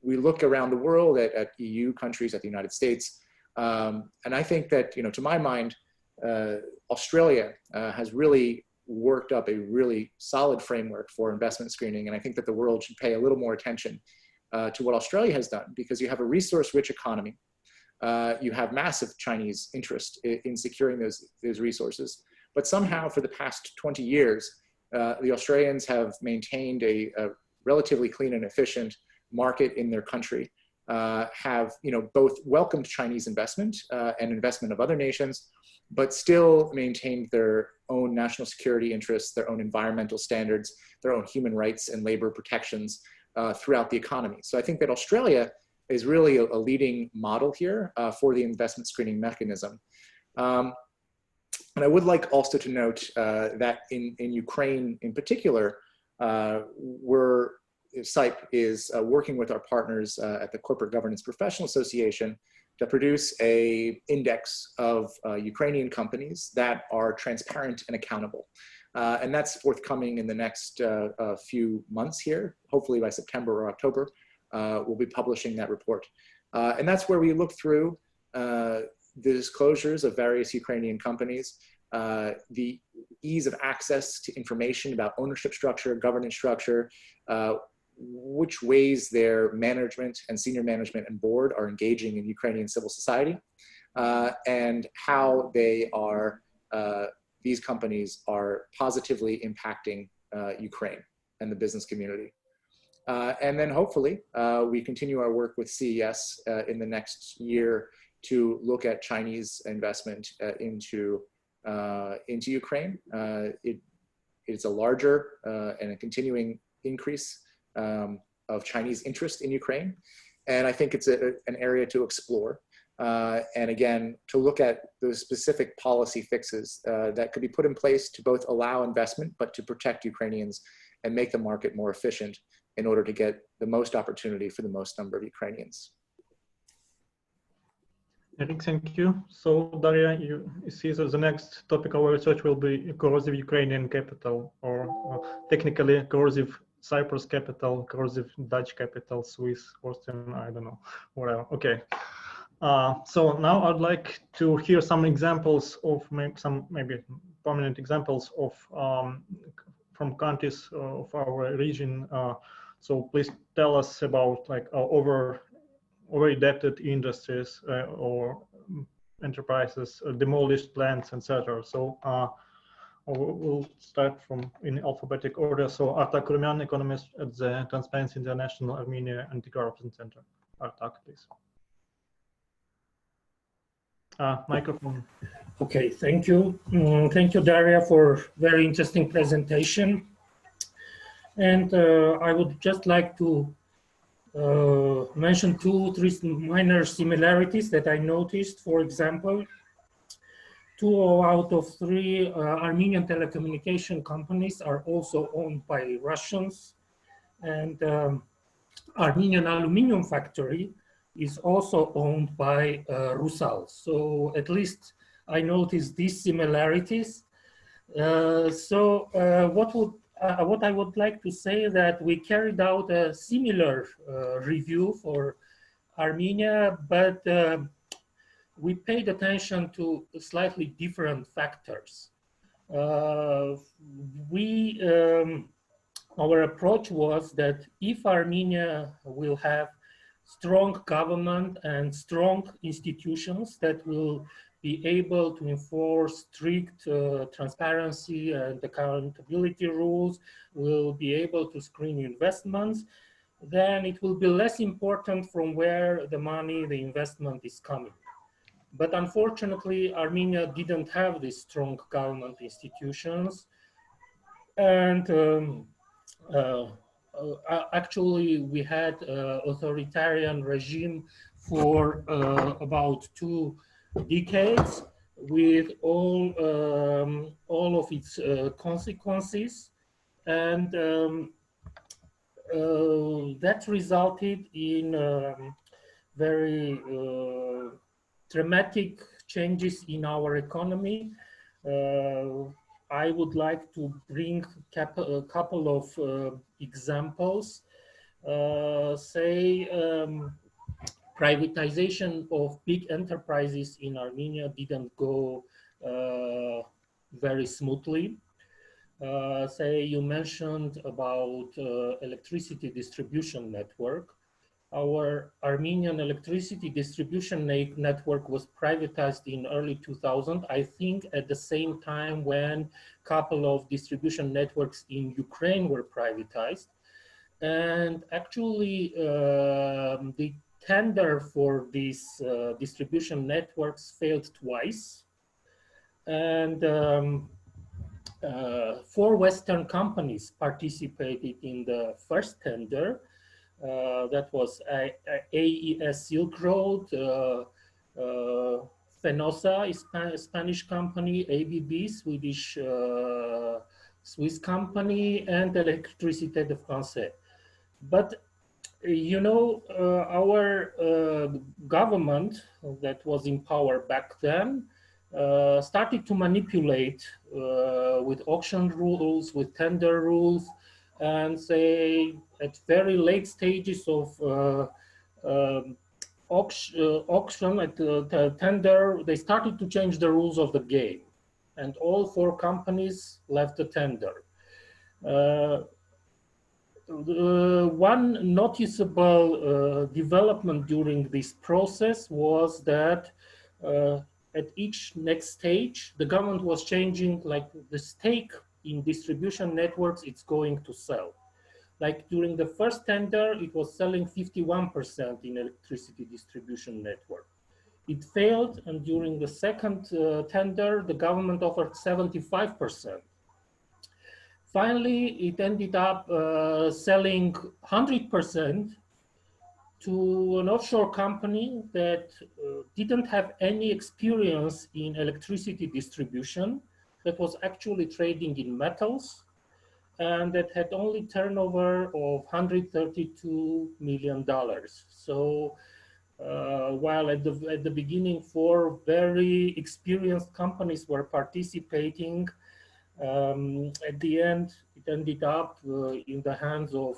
we look around the world at EU countries, at the United States, and I think that, to my mind, Australia has really worked up a really solid framework for investment screening, and I think that the world should pay a little more attention to what Australia has done, because you have a resource-rich economy, you have massive Chinese interest in securing those resources, but somehow for the past 20 years, the Australians have maintained a relatively clean and efficient market in their country, have both welcomed Chinese investment and investment of other nations, but still maintained their own national security interests, their own environmental standards, their own human rights and labor protections throughout the economy. So I think that Australia is really a leading model here for the investment screening mechanism. And I would like also to note that in Ukraine in particular, SIPE is working with our partners at the Corporate Governance Professional Association to produce an index of Ukrainian companies that are transparent and accountable. And that's forthcoming in the next few months here. Hopefully by September or October, we'll be publishing that report. And that's where we look through the disclosures of various Ukrainian companies, the ease of access to information about ownership structure, governance structure, which ways their management and senior management and board are engaging in Ukrainian civil society, and how they are, these companies are positively impacting Ukraine and the business community. And then hopefully we continue our work with CES in the next year to look at Chinese investment into Ukraine. It's a larger and a continuing increase of Chinese interest in Ukraine. And I think it's an area to explore. And again, to look at those specific policy fixes that could be put in place to both allow investment, but to protect Ukrainians and make the market more efficient in order to get the most opportunity for the most number of Ukrainians. Eric, thank you. So Daria, you see that the next topic of our research will be corrosive Ukrainian capital, or technically corrosive Cyprus capital, corrosive Dutch capital, Swiss, Austrian, I don't know, whatever. Okay. So now I'd like to hear some examples of maybe prominent examples of from countries of our region. So please tell us about like over indebted industries or enterprises, demolished plants, etc. So we'll start from in alphabetic order. So Artak Rumyan, economist at the Transparency International Armenia Anti-Corruption Center. Artak, please. Microphone. Okay, thank you. Thank you, Daria, for very interesting presentation. And I would just like to mention 2 or 3 minor similarities that I noticed. For example, 2 out of 3 Armenian telecommunication companies are also owned by Russians, and Armenian aluminum factory is also owned by Rusal. So at least I noticed these similarities. What I would like to say that we carried out a similar review for Armenia, but we paid attention to slightly different factors. Our approach was that if Armenia will have strong government and strong institutions that will be able to enforce strict transparency and accountability rules, will be able to screen investments, then it will be less important from where the money, the investment is coming. But unfortunately, Armenia didn't have these strong government institutions. And actually, we had authoritarian regime for about 2 decades with all of its consequences. And that resulted in very dramatic changes in our economy. I would like to bring a couple of examples. Privatization of big enterprises in Armenia didn't go very smoothly. You mentioned about electricity distribution network. Our Armenian electricity distribution network was privatized in early 2000, I think at the same time when a couple of distribution networks in Ukraine were privatized. And actually, the tender for these distribution networks failed twice. And 4 Western companies participated in the first tender. That was AES Silk Road, Fenosa, Spanish company, ABB, Swiss company, and Électricité de France. But you know, our government that was in power back then started to manipulate with auction rules, with tender rules, and at very late stages of auction at the tender, they started to change the rules of the game, and all 4 companies left the tender. One noticeable development during this process was that at each next stage, the government was changing like the stake in distribution networks it's going to sell. Like during the first tender, it was selling 51% in electricity distribution network. It failed, and during the second tender, the government offered 75%. Finally, it ended up selling 100% to an offshore company that didn't have any experience in electricity distribution, that was actually trading in metals, and that had only turnover of $132 million. So while at the beginning 4 very experienced companies were participating, at the end it ended up in the hands of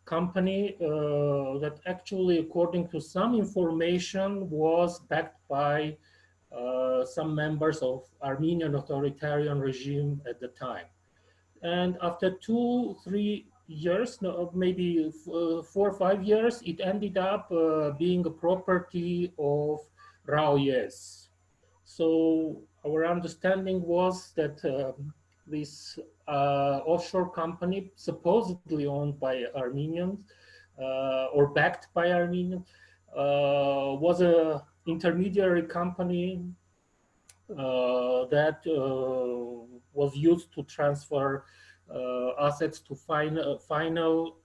company that actually, according to some information, was backed by some members of Armenian authoritarian regime at the time. And after 2-3 years, no, maybe 4 or 5 years, it ended up being a property of RAOYES. So our understanding was that this offshore company, supposedly owned by Armenians or backed by Armenians, was an intermediary company that was used to transfer assets to final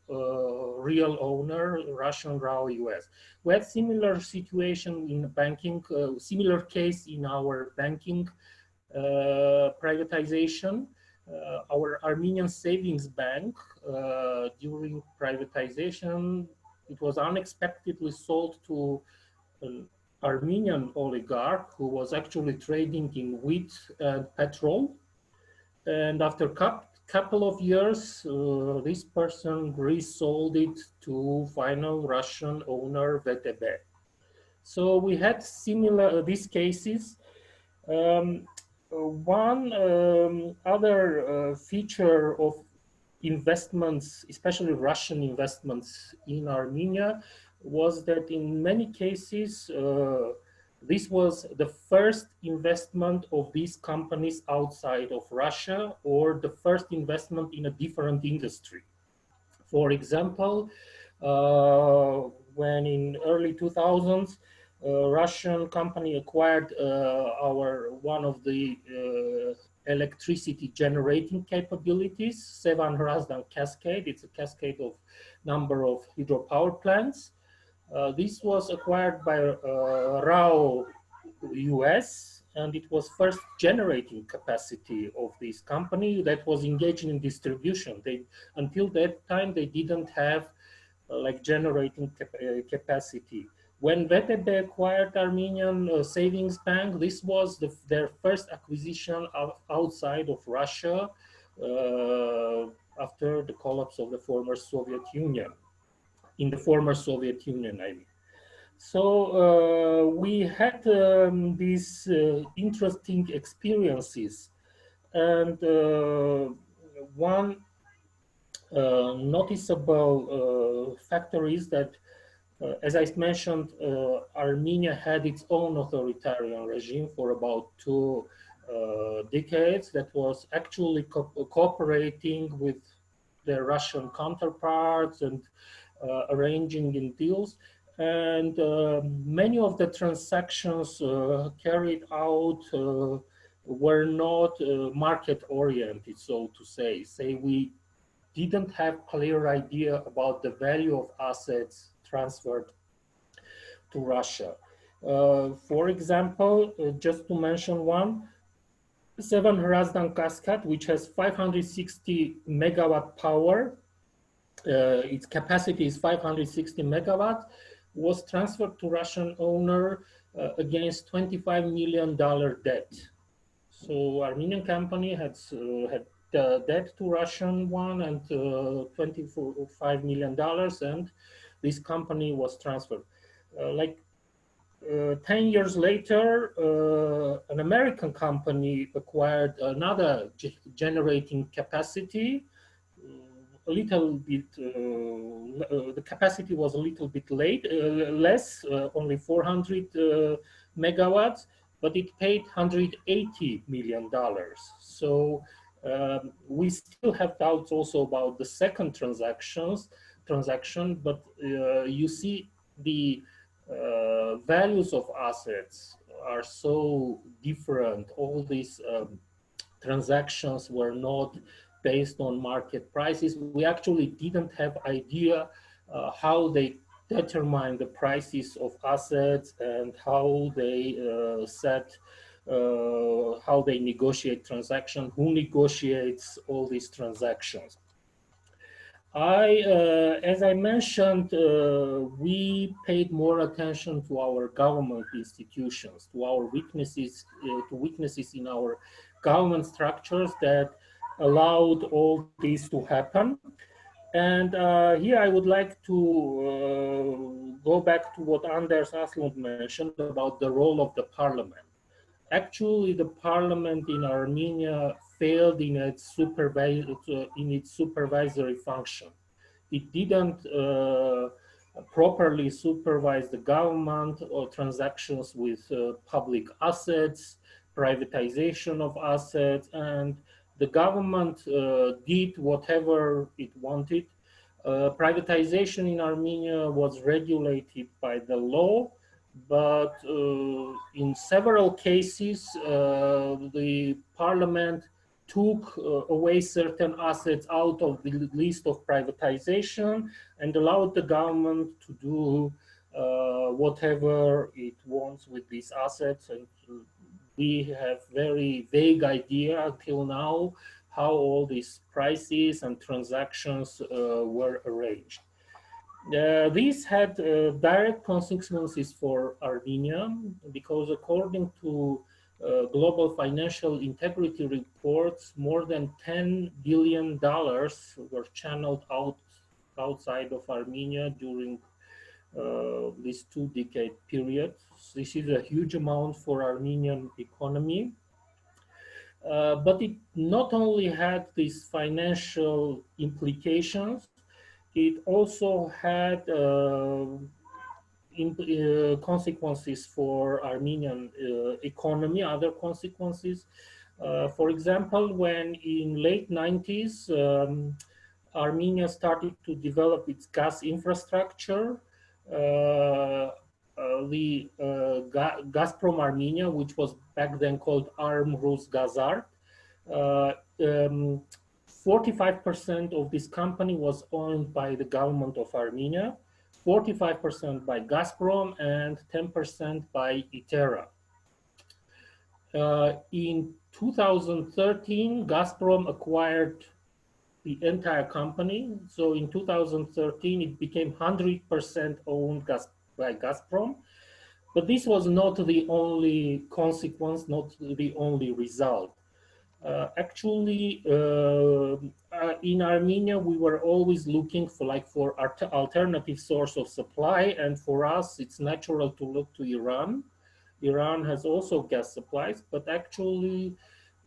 real owner, Russian RAO US. We had similar situation in banking, similar case in our banking privatization. Our Armenian savings bank, during privatization, it was unexpectedly sold to an Armenian oligarch who was actually trading in wheat and petrol. And after couple of years, this person resold it to final Russian owner VTB. So we had similar these cases. One other feature of investments, especially Russian investments in Armenia, was that in many cases, this was the first investment of these companies outside of Russia, or the first investment in a different industry. For example, when in early 2000s, a Russian company acquired one of the electricity generating capabilities, Sevan Razdan Cascade. It's a cascade of number of hydropower plants. This was acquired by RAO US, and it was first generating capacity of this company that was engaged in distribution. Until that time, they didn't have like generating capacity. When VTB acquired Armenian Savings Bank, this was their first acquisition outside of Russia after the collapse of the former Soviet Union. In the former Soviet Union, I mean. So we had these interesting experiences, and one noticeable factor is that, as I mentioned, Armenia had its own authoritarian regime for about 2 decades that was actually cooperating with their Russian counterparts and arranging in deals. And many of the transactions carried out were not market oriented, so to say. We didn't have clear idea about the value of assets transferred to Russia. For example, just to mention one, Sevan Razdan Cascade, which has 560 megawatt power, its capacity is 560 megawatt, was transferred to Russian owner against $25 million debt. So Armenian company had debt to Russian one and $25 million, and this company was transferred. 10 years later, an American company acquired another generating capacity. A little bit, the capacity was a little bit less, only 400 megawatts, but it paid $180 million. So we still have doubts also about the second transaction, but you see the values of assets are so different. All these transactions were not based on market prices. We actually didn't have idea how they determine the prices of assets and how they how they negotiate transactions, who negotiates all these transactions. As I mentioned, we paid more attention to our government institutions, to our weaknesses in our government structures that allowed all this to happen. And here I would like to go back to what Anders Aslund mentioned about the role of the parliament. Actually, the parliament in Armenia failed in its supervisory function. It didn't properly supervise the government or transactions with public assets, privatization of assets, and the government did whatever it wanted. Privatization in Armenia was regulated by the law, but in several cases, the parliament took away certain assets out of the list of privatization and allowed the government to do whatever it wants with these assets. And we have very vague idea until now how all these prices and transactions were arranged. These had direct consequences for Armenia because according to global financial integrity reports, more than $10 billion were channeled outside of Armenia during this 2-decade period. This is a huge amount for Armenian economy. But it not only had these financial implications, it also had consequences for Armenian economy, other consequences. For example, when in late 90s, Armenia started to develop its gas infrastructure, the Gazprom Armenia, which was back then called Arm Rus Gazart, 45% of this company was owned by the government of Armenia, 45% by Gazprom, and 10% by Itera. In 2013, Gazprom acquired the entire company. So in 2013, it became 100% owned by Gazprom. But this was not the only consequence, not the only result. Actually, in Armenia, we were always looking for alternative source of supply, and for us, it's natural to look to Iran. Iran has also gas supplies, but actually,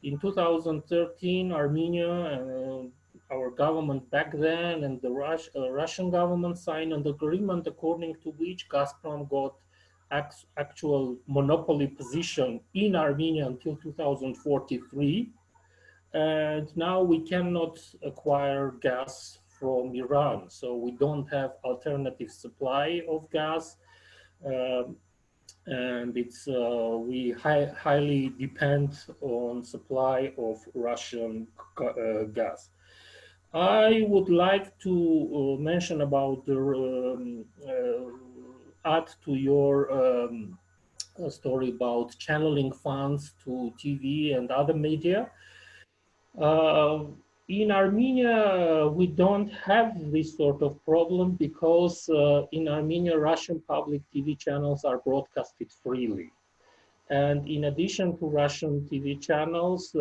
in 2013, Armenia, our government back then, and the Russian government signed an agreement according to which Gazprom got actual monopoly position in Armenia until 2043. And now we cannot acquire gas from Iran, so we don't have alternative supply of gas, and it's we highly depend on supply of Russian gas. I would like to mention about the add to your story about channeling funds to TV and other media. In Armenia, we don't have this sort of problem because in Armenia, Russian public TV channels are broadcasted freely. And in addition to Russian TV channels,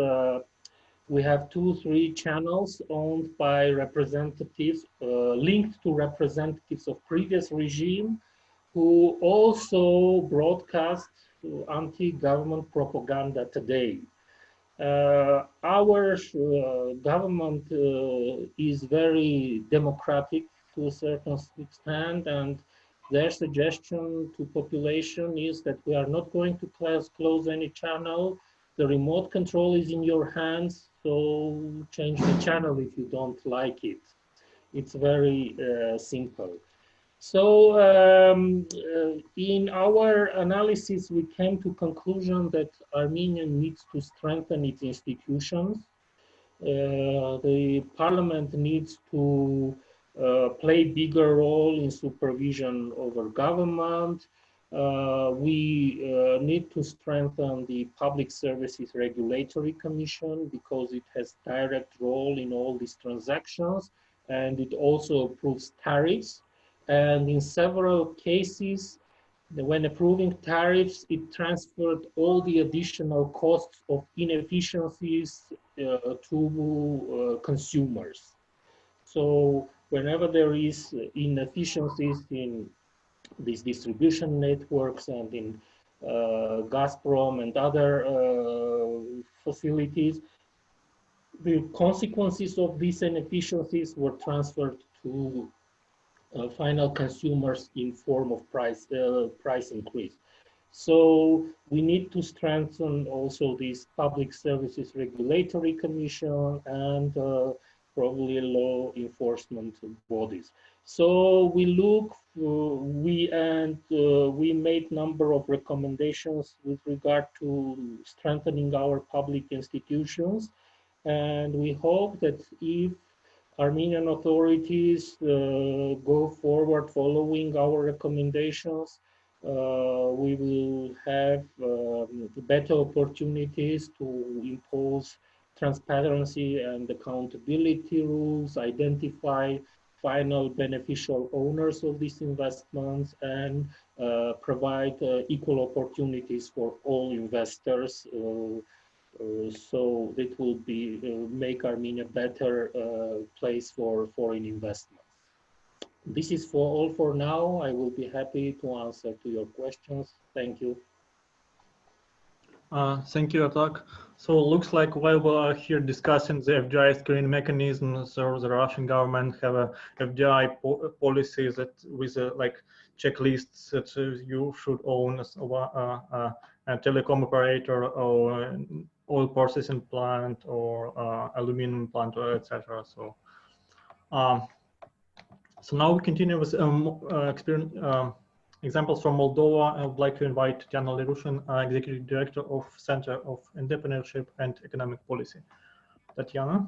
we have 2-3 channels owned by representatives, linked to representatives of previous regime, who also broadcast anti-government propaganda today. Our government is very democratic to a certain extent, and their suggestion to population is that we are not going to close any channel. The remote control is in your hands, so change the channel if you don't like it. It's very simple. So in our analysis, we came to conclusion that Armenia needs to strengthen its institutions. The parliament needs to play bigger role in supervision over government. We need to strengthen the Public Services Regulatory Commission because it has direct role in all these transactions, and it also approves tariffs. And in several cases, when approving tariffs, it transferred all the additional costs of inefficiencies to consumers. So whenever there is inefficiencies in these distribution networks and in Gazprom and other facilities, the consequences of these inefficiencies were transferred to final consumers in form of price increase. So we need to strengthen also these Public Services Regulatory Commission and probably law enforcement bodies. So we look, we made number of recommendations with regard to strengthening our public institutions. And we hope that if Armenian authorities go forward following our recommendations, we will have better opportunities to impose transparency and accountability rules, identify final beneficial owners of these investments, and provide equal opportunities for all investors. So it will be make Armenia a better place for foreign investments. This is for all for now. I will be happy to answer to your questions. Thank you. Thank you, Atak. So it looks like while we are here discussing the FDI screening mechanism, so the Russian government have a FDI policy that with like checklists that you should own as a telecom operator or oil processing plant or aluminum plant, or etc. So, so now we continue with examples from Moldova. I would like to invite Diana Lerushin, Executive Director of Center of Entrepreneurship and Economic Policy. Tatiana.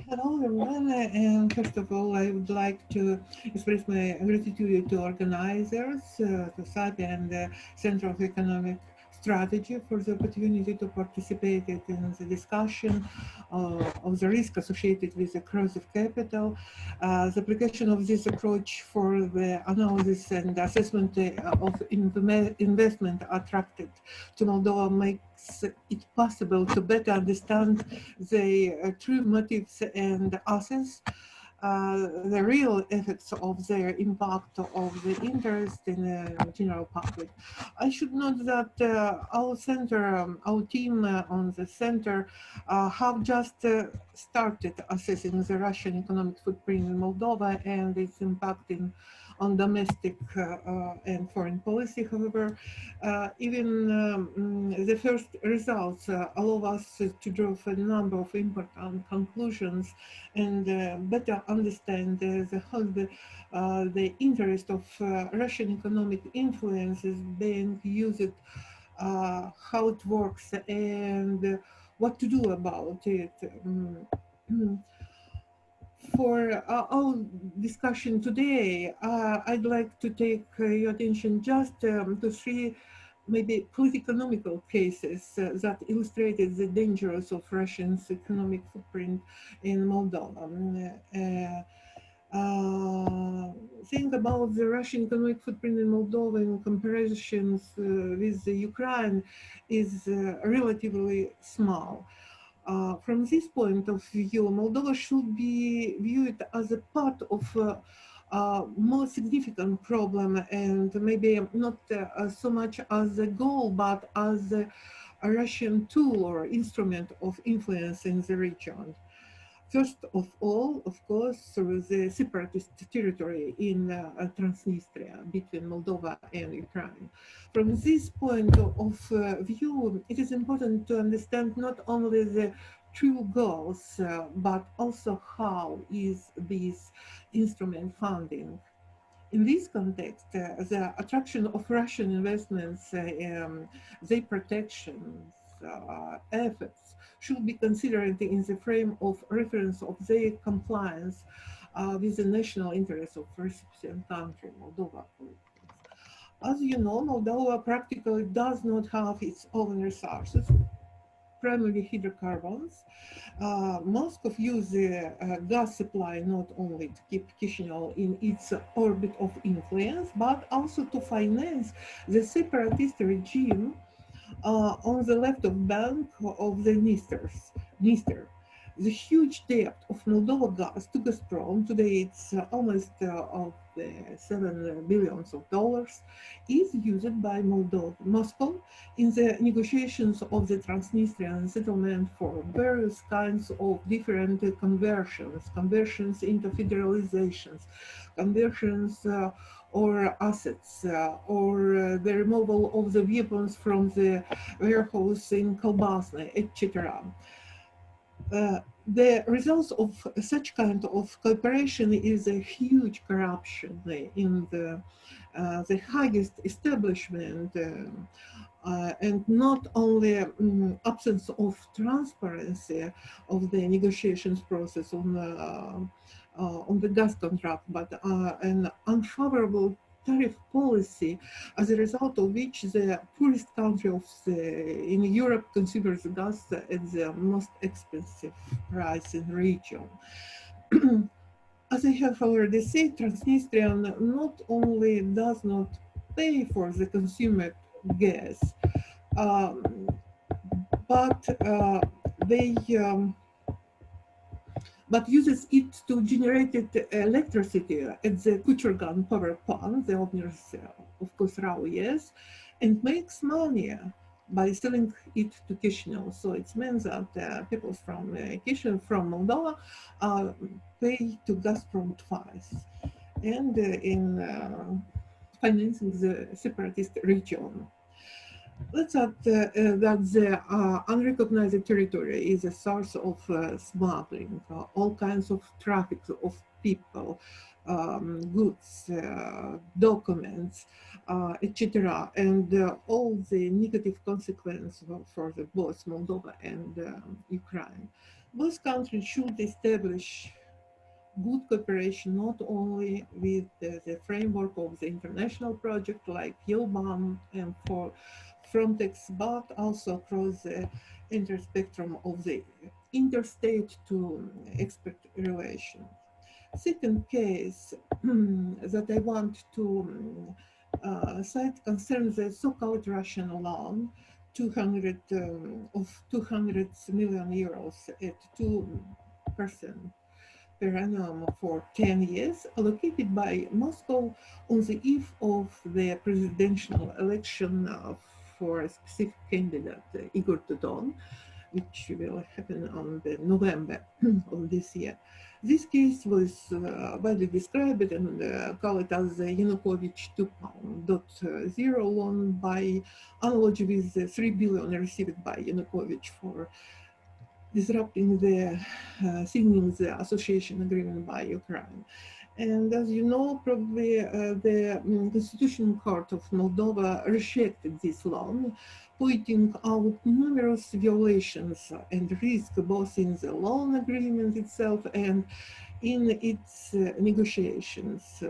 Hello, everyone. And first of all, I would like to express my gratitude to organizers, to SAPI and the Center of Economic Strategy for the opportunity to participate in the discussion of the risk associated with the corrosive capital. The application of this approach for the analysis and assessment of investment attracted to Moldova makes it possible to better understand the true motives and assets, the real effects of their impact of the interest in the general public. I should note that our center, our team on the center have just started assessing the Russian economic footprint in Moldova and its impact on domestic and foreign policy. However, even the first results allow us to draw a number of important conclusions and better understand the interest of Russian economic influence is being used, how it works, and what to do about it. For our discussion today, I'd like to take your attention just to three maybe political cases that illustrated the dangers of Russia's economic footprint in Moldova. Think about the Russian economic footprint in Moldova in comparisons with the Ukraine is relatively small. From this point of view, Moldova should be viewed as a part of a more significant problem, and maybe not so much as a goal, but as a Russian tool or instrument of influence in the region. First of all, of course, through the separatist territory in Transnistria between Moldova and Ukraine. From this point of view, it is important to understand not only the true goals, but also how is this instrument funding. In this context, the attraction of Russian investments, their protections, efforts should be considered in the frame of reference of their compliance with the national interests of recipient country, Moldova. As you know, Moldova practically does not have its own resources, primarily hydrocarbons. Moscow uses the gas supply not only to keep Chisinau in its orbit of influence, but also to finance the separatist regime on the left bank of the Dniester. The huge debt of Moldova gas to Gazprom, today it's almost of $7 billion, is used by Moscow in the negotiations of the Transnistrian settlement for various kinds of different conversions into federalizations, conversions or assets, or the removal of the weapons from the warehouse in Kolbasny, etc. The results of such kind of cooperation is a huge corruption in the highest establishment and not only absence of transparency of the negotiations process on the gas contract, but an unfavorable tariff policy, as a result of which the poorest country in Europe considers gas at the most expensive price in the region. As I have already said, Transnistria not only does not pay for the consumed gas, but but uses it to generate electricity at the Kuchergan power plant, the owners of Khosrau, yes, and makes money by selling it to Chisinau. So it means that people from Chisinau, from Moldova, pay to Gazprom twice, and in financing the separatist region. Let's add that the unrecognized territory is a source of smuggling, all kinds of traffic of people, goods, documents, etc., and all the negative consequences for both Moldova and Ukraine. Both countries should establish good cooperation not only with the framework of the international project like YOBAM and for Frontex, but also across the interspectrum of the interstate to expert relations. Second case that I want to cite concerns the so-called Russian loan, 200 million euros at 2% per annum for 10 years, allocated by Moscow on the eve of the presidential election for a specific candidate, Igor Dodon, which will happen on the November of this year. This case was widely described and called as the Yanukovych 2.0 loan by analogy with the 3 billion received by Yanukovych for disrupting the signing the association agreement by Ukraine. And as you know, probably the Constitutional Court of Moldova rejected this loan, pointing out numerous violations and risks both in the loan agreement itself and in its negotiations.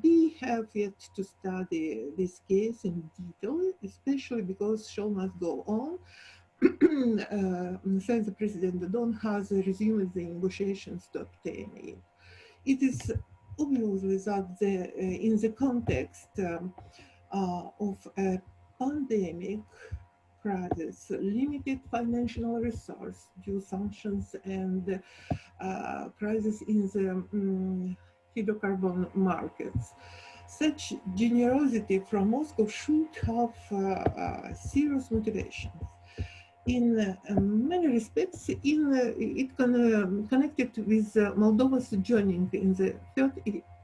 We have yet to study this case in detail, especially because show must go on. Since the President Dodon has resumed the negotiations to obtain it. It is obvious that in the context of a pandemic crisis, limited financial resource due sanctions and crisis in the hydrocarbon markets, such generosity from Moscow should have serious motivations. In many respects, it connected with Moldova's joining in the third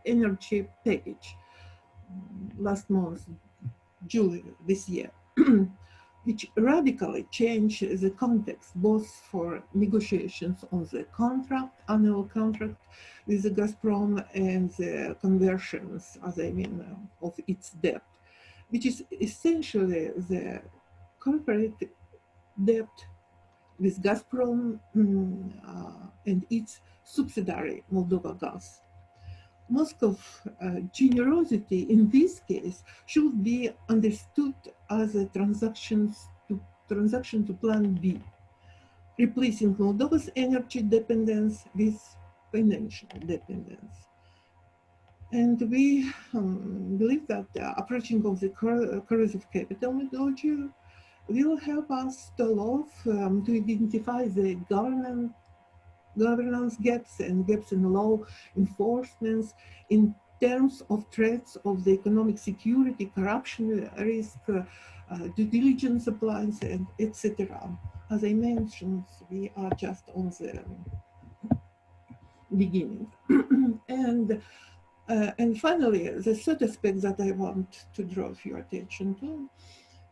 energy package last month, July this year, which radically changed the context both for negotiations on the annual contract with the Gazprom and the conversions, as I mean, of its debt, which is essentially the corporate debt with Gazprom and its subsidiary Moldova Gas. Moscow's generosity in this case should be understood as a transaction to Plan B, replacing Moldova's energy dependence with financial dependence. And we believe that the approaching of the corrosive capital methodology will help us to identify the governance gaps and gaps in law enforcement in terms of threats of the economic security, corruption risk, due diligence appliance, and etc. As I mentioned, we are just on the beginning. And finally, the third aspect that I want to draw your attention to,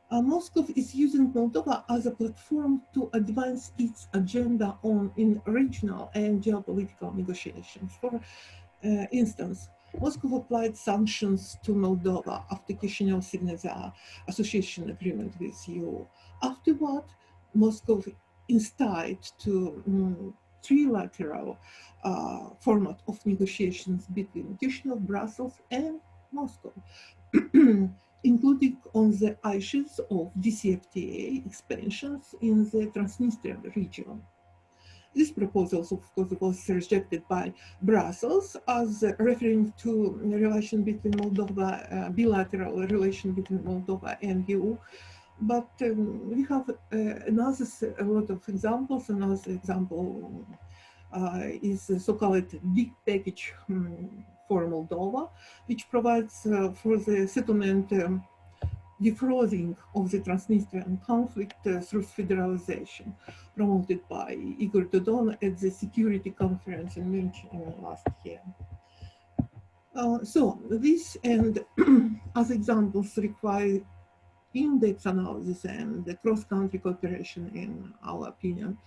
Moscow is using Moldova as a platform to advance its agenda in regional and geopolitical negotiations. For instance, Moscow applied sanctions to Moldova after Chisinau signed the association agreement with EU. Afterward, Moscow instead to trilateral format of negotiations between Chisinau, Brussels, and Moscow, including on the ashes of DCFTA expansions in the Transnistrian region. This proposal, of course, was rejected by Brussels as referring to relation between Moldova, bilateral relation between Moldova and EU. But we have a lot of examples. Another example is the so-called big package for Moldova, which provides for the settlement defrothing of the Transnistrian conflict through federalization, promoted by Igor Dodon at the Security Conference in München last year. So this and as examples require in-depth analysis and the cross-country cooperation, in our opinion,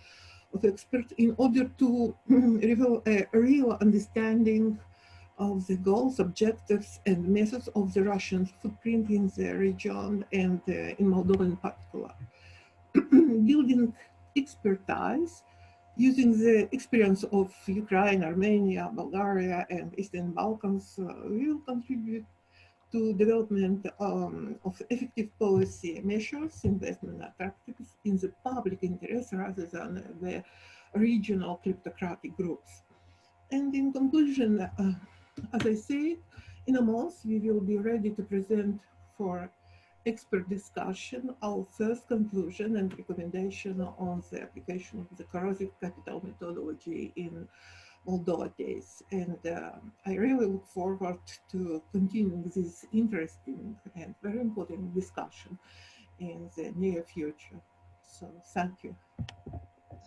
of experts in order to reveal a real understanding of the goals, objectives, and methods of the Russian footprint in the region and in Moldova in particular. Building expertise using the experience of Ukraine, Armenia, Bulgaria, and Eastern Balkans will contribute to development of effective policy measures, investment attractiveness in the public interest rather than the regional kleptocratic groups. And in conclusion, as I say, in a month, we will be ready to present for expert discussion our first conclusion and recommendation on the application of the corrosive capital methodology in Moldova case. And I really look forward to continuing this interesting and very important discussion in the near future. So thank you.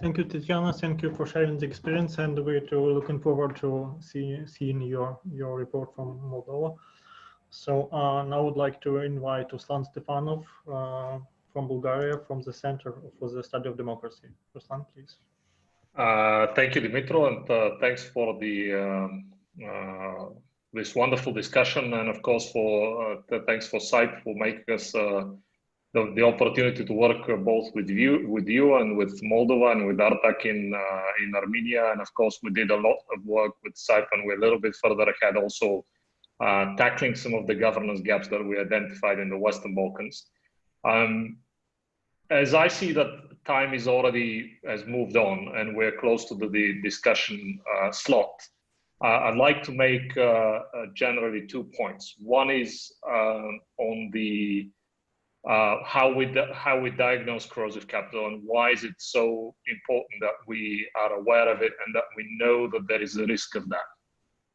Thank you, Tatiana. Thank you for sharing the experience, and we're looking forward to seeing your report from Moldova. So now I would like to invite Ruslan Stefanov from Bulgaria, from the Center for the Study of Democracy. Ruslan, please. Thank you, Dimitro, and thanks for the this wonderful discussion, and of course thanks for SITE for making us the opportunity to work both with you and with Moldova and with Artak in Armenia. And of course, we did a lot of work with SIPE, and we're a little bit further ahead also tackling some of the governance gaps that we identified in the Western Balkans. As I see that time has moved on and we're close to the discussion slot, I'd like to make generally 2 points. One is on the how we diagnose corrosive capital, and why is it so important that we are aware of it and that we know that there is a risk of that,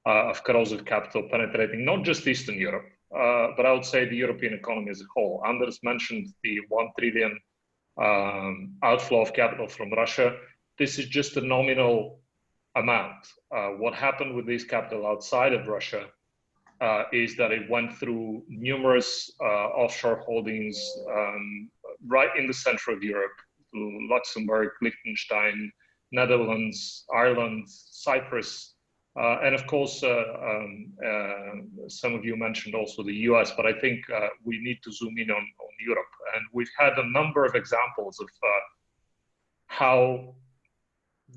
of corrosive capital penetrating not just Eastern Europe, but I would say the European economy as a whole. Anders mentioned the 1 trillion outflow of capital from Russia. This is just a nominal amount. What happened with this capital outside of Russia is that it went through numerous offshore holdings right in the center of Europe, Luxembourg, Liechtenstein, Netherlands, Ireland, Cyprus, and of course, some of you mentioned also the US, but I think we need to zoom in on Europe. And we've had a number of examples of how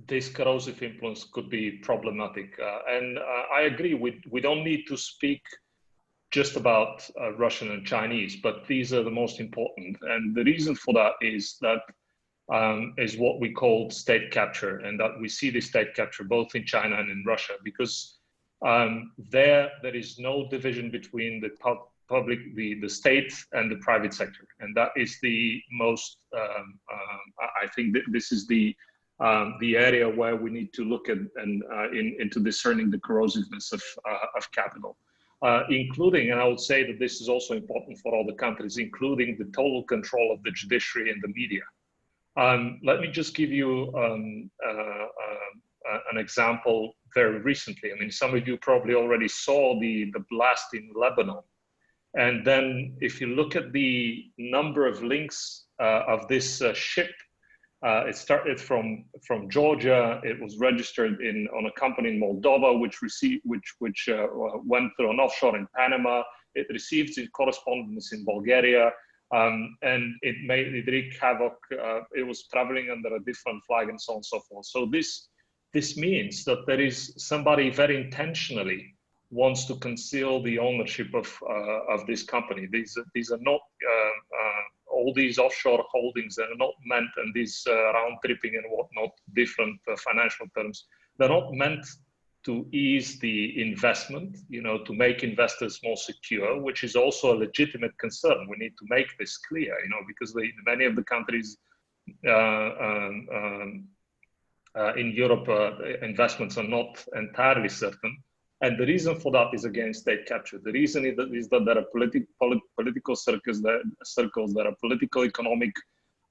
this corrosive influence could be problematic. And I agree, we don't need to speak just about Russian and Chinese, but these are the most important. And the reason for that is what we call state capture, and that we see the state capture both in China and in Russia, because there is no division between the public, the state and the private sector. And that is the most, I think that this is the area where we need to look at and into discerning the corrosiveness of capital, including, and I would say that this is also important for all the countries, including the total control of the judiciary and the media. Let me just give you an example very recently. I mean, some of you probably already saw the blast in Lebanon. And then if you look at the number of links of this ship It started from Georgia. It was registered on a company in Moldova, which went through an offshore in Panama. It received its correspondence in Bulgaria, and it wreaked havoc. It was traveling under a different flag and so on and so forth. So this means that there is somebody very intentionally wants to conceal the ownership of this company. These are not all these offshore holdings that are not meant, and these round tripping and whatnot, different financial terms, they're not meant to ease the investment, to make investors more secure, which is also a legitimate concern. We need to make this clear, because many of the countries in Europe, investments are not entirely certain. And the reason for that is, again, state capture. The reason is that there are political circles, there are political economic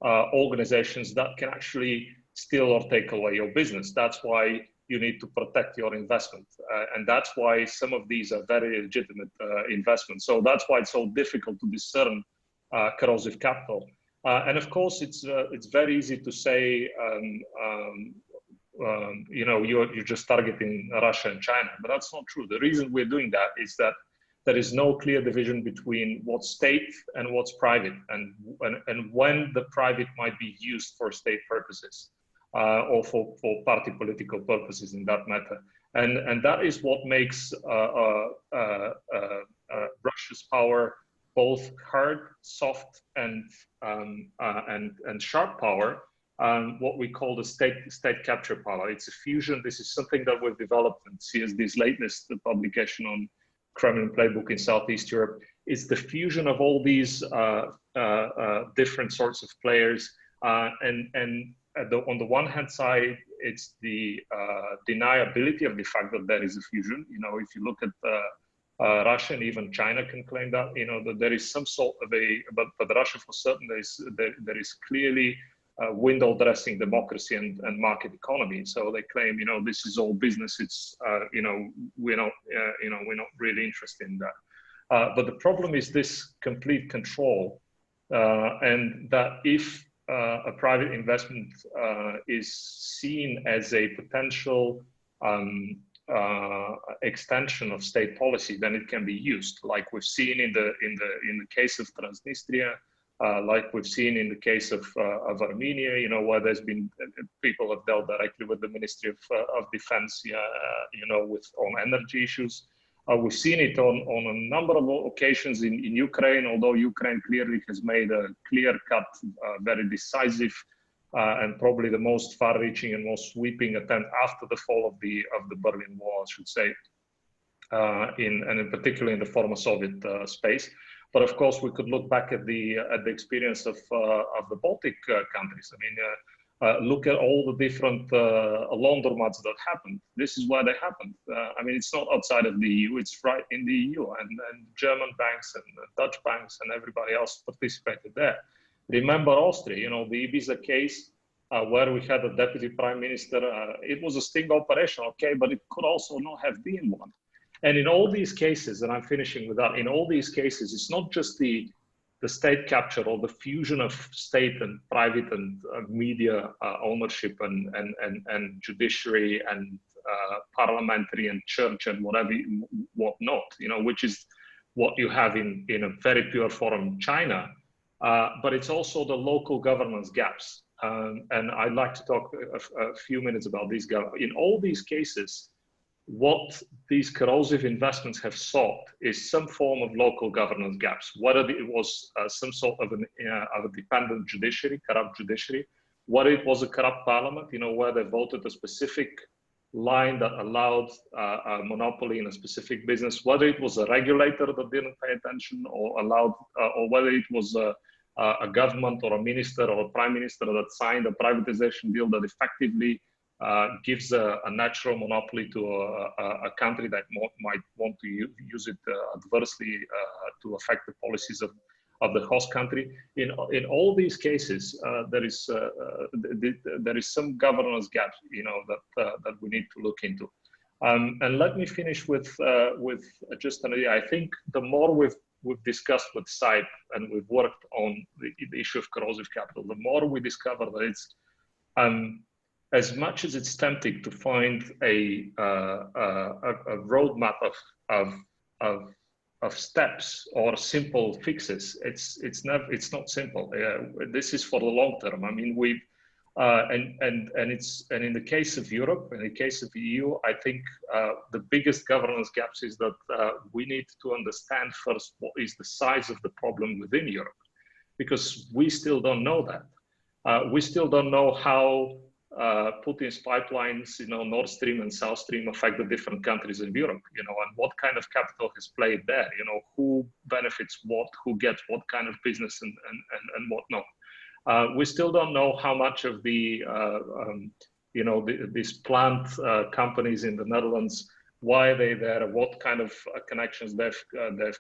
organizations that can actually steal or take away your business. That's why you need to protect your investment. And that's why some of these are very legitimate investments. So that's why it's so difficult to discern corrosive capital. And of course, it's very easy to say, you're just targeting Russia and China, but that's not true. The reason we're doing that is that there is no clear division between what's state and what's private, and when the private might be used for state purposes or for party political purposes in that matter. And that is what makes Russia's power both hard, soft, and sharp power. What we call the state capture power. It's a fusion. This is something that we've developed, and CSD's latest publication on Kremlin playbook in Southeast Europe is the fusion of all these different sorts of players. On the one hand side, it's the deniability of the fact that there is a fusion. If you look at Russia and even China can claim that, that there is some sort of but Russia for certain, there is clearly window dressing democracy and market economy. So they claim, this is all business. It's, we're not really interested in that. But the problem is this complete control, and that if a private investment is seen as a potential extension of state policy, then it can be used, like we've seen in the case of Transnistria. Like we've seen in the case of Armenia, where there's been people have dealt directly with the Ministry of Defense, on energy issues. We've seen it on a number of occasions in Ukraine, although Ukraine clearly has made a clear-cut, very decisive, and probably the most far-reaching and most sweeping attempt after the fall of the Berlin Wall, I should say, and in particular in the former Soviet space. But of course, we could look back at the experience of the Baltic countries. I mean, look at all the different laundromats that happened. This is where they happened. I mean, it's not outside of the EU; it's right in the EU, and German banks and Dutch banks and everybody else participated there. Remember Austria? The Ibiza case, where we had a deputy prime minister. It was a sting operation, okay, but it could also not have been one. And in all these cases, and I'm finishing with that, in all these cases, it's not just the state capture or the fusion of state and private and media ownership and judiciary and parliamentary and church and whatnot, which is what you have in a very pure form in China. But it's also the local governance gaps. And I'd like to talk a few minutes about these. In all these cases, what these corrosive investments have sought is some form of local governance gaps, whether it was some sort of a dependent judiciary, corrupt judiciary, whether it was a corrupt parliament, where they voted a specific line that allowed a monopoly in a specific business, whether it was a regulator that didn't pay attention or allowed, or whether it was a government or a minister or a prime minister that signed a privatization deal that effectively gives a natural monopoly to a country that might want to use it adversely to affect the policies of the host country. In all these cases, there is some governance gaps, that we need to look into. And let me finish with just an idea. I think the more we've discussed with SIPE and we've worked on the issue of corrosive capital, the more we discover that as much as it's tempting to find a roadmap of steps or simple fixes, it's not simple. This is for the long term. I mean, we've and in the case of Europe, in the case of EU, I think the biggest governance gaps is that we need to understand first what is the size of the problem within Europe, because we still don't know that. We still don't know how Putin's pipelines, Nord Stream and South Stream, affect the different countries in Europe, and what kind of capital has played there, who benefits what, who gets what kind of business and what not. We still don't know how much of the, these plant companies in the Netherlands, why are they there, what kind of connections they've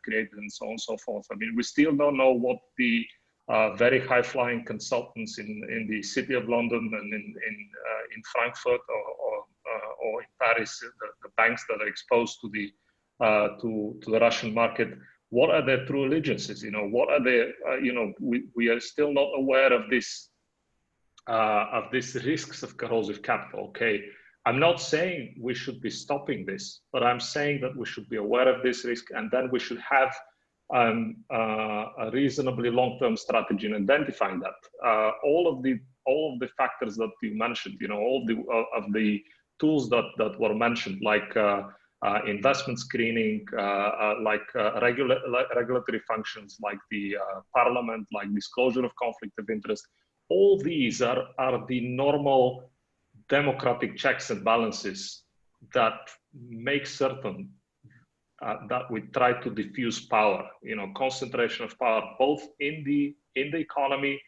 created, and so on and so forth. I mean, we still don't know what the very high-flying consultants in the city of London and in Frankfurt or in Paris, the banks that are exposed to the Russian market, what are their true allegiances? What are their, we are still not aware of these risks of corrosive capital. Okay, I'm not saying we should be stopping this, but I'm saying that we should be aware of this risk, and then we should have a reasonably long-term strategy in identifying that. All of the factors that you mentioned, all of the tools that were mentioned, like investment screening, like regulatory functions, like the parliament, like disclosure of conflict of interest. All these are the normal democratic checks and balances that make certain that we try to diffuse power, concentration of power, both in the economy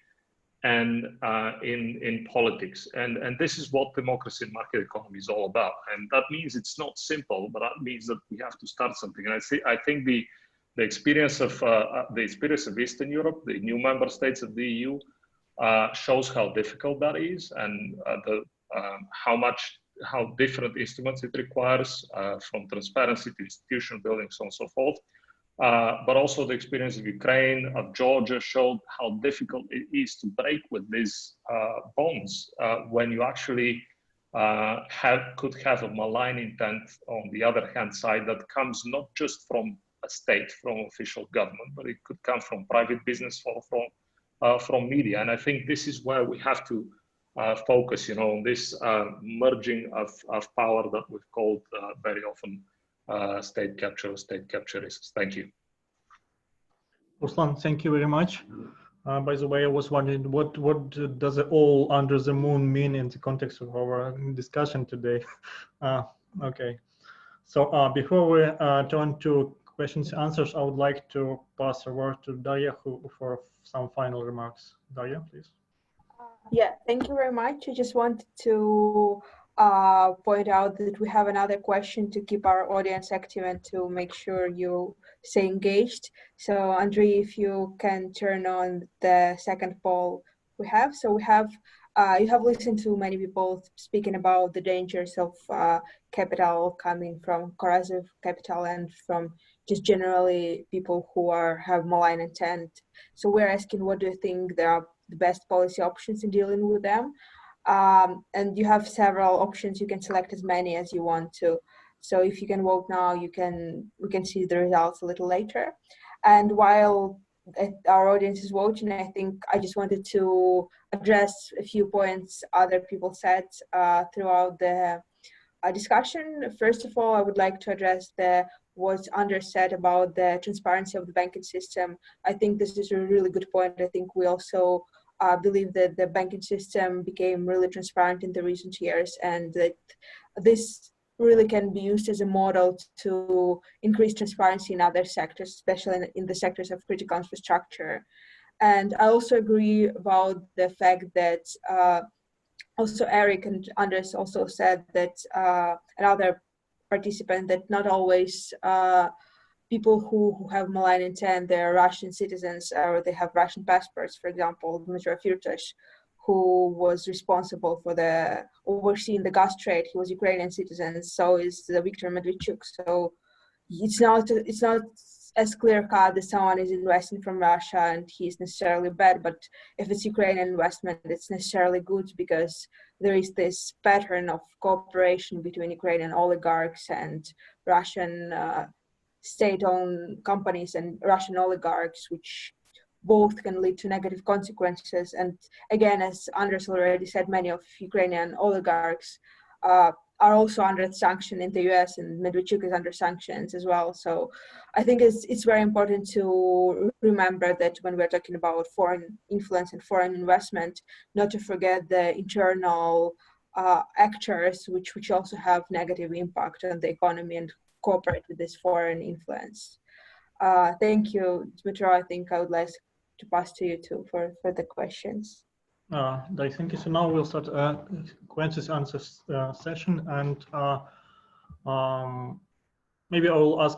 and in politics. And this is what democracy and market economy is all about. And that means it's not simple, but that means that we have to start something. And I think the experience of Eastern Europe, the new member states of the EU, shows how difficult that is, and how different instruments it requires, from transparency to institution building, so on and so forth. But also the experience of Ukraine, of Georgia, showed how difficult it is to break with these bonds when you actually could have a malign intent on the other hand side that comes not just from a state, from official government, but it could come from private business or from media. And I think this is where we have to focus, on this merging of power that we've called very often state capture risks. Thank you. Ruslan, thank you very much. By the way, I was wondering what does it all under the moon mean in the context of our discussion today? Okay, so before we turn to questions and answers, I would like to pass the word to Darya for some final remarks. Darya, please. Yeah, thank you very much. I just wanted to point out that we have another question to keep our audience active and to make sure you stay engaged. So Andrei, if you can turn on the second poll we have. So we have, you have listened to many people speaking about the dangers of capital coming from corrosive capital and from just generally people who have malign intent. So we're asking, what do you think the best policy options in dealing with them? And you have several options. You can select as many as you want to. So if you can vote now, we can see the results a little later. And while our audience is voting, I think I just wanted to address a few points other people said throughout the discussion. First of all, I would like to address what's said about the transparency of the banking system. I think this is a really good point. I think we also believe that the banking system became really transparent in the recent years, and that this really can be used as a model to increase transparency in other sectors, especially in the sectors of critical infrastructure. And I also agree about the fact that also Eric and Anders also said that another participant, that not always people who have malign intent, they're Russian citizens or they have Russian passports. For example, Dmitry Firtash, who was responsible for overseeing the gas trade, he was Ukrainian citizen. So is Viktor Medvedchuk. So it's not as clear-cut as someone is investing from Russia and he's necessarily bad, but if it's Ukrainian investment, it's necessarily good because there is this pattern of cooperation between Ukrainian oligarchs and Russian state-owned companies and Russian oligarchs, which both can lead to negative consequences. And again, as Andres already said, many of Ukrainian oligarchs are also under sanction in the US, and Medvedchuk is under sanctions as well. So I think it's very important to remember that when we're talking about foreign influence and foreign investment, not to forget the internal actors, which also have negative impact on the economy and cooperate with this foreign influence. Thank you, Dmitry. I think I would like to pass to you too for the questions. Thank you. So now we'll start questions answers session, and maybe I will ask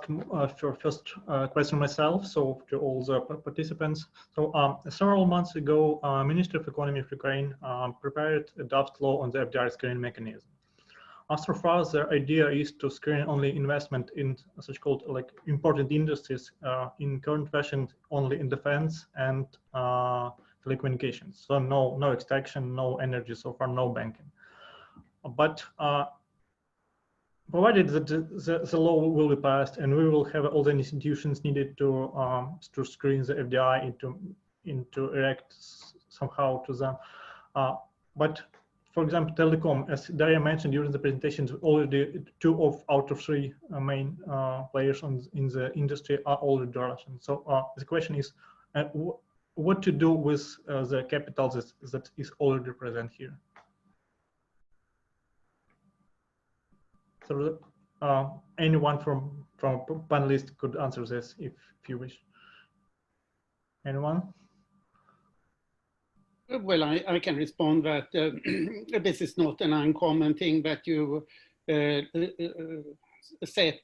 for first question myself. So to all the participants. So several months ago, Ministry of Economy of Ukraine prepared a draft law on the FDI screening mechanism. As so far, the idea is to screen only investment in such called like important industries in current version only in defense and telecommunications. So no extraction, no energy so far, no banking. But provided that the law will be passed and we will have all the institutions needed to screen the FDI into react somehow to them. But for example, telecom, as Daria mentioned during the presentation, already 2 out of 3 main players in the industry are already Russian. So the question is, what to do with the capital that is already present here? So anyone from panelists could answer this if you wish. Anyone? Well, I can respond that this is not an uncommon thing that you set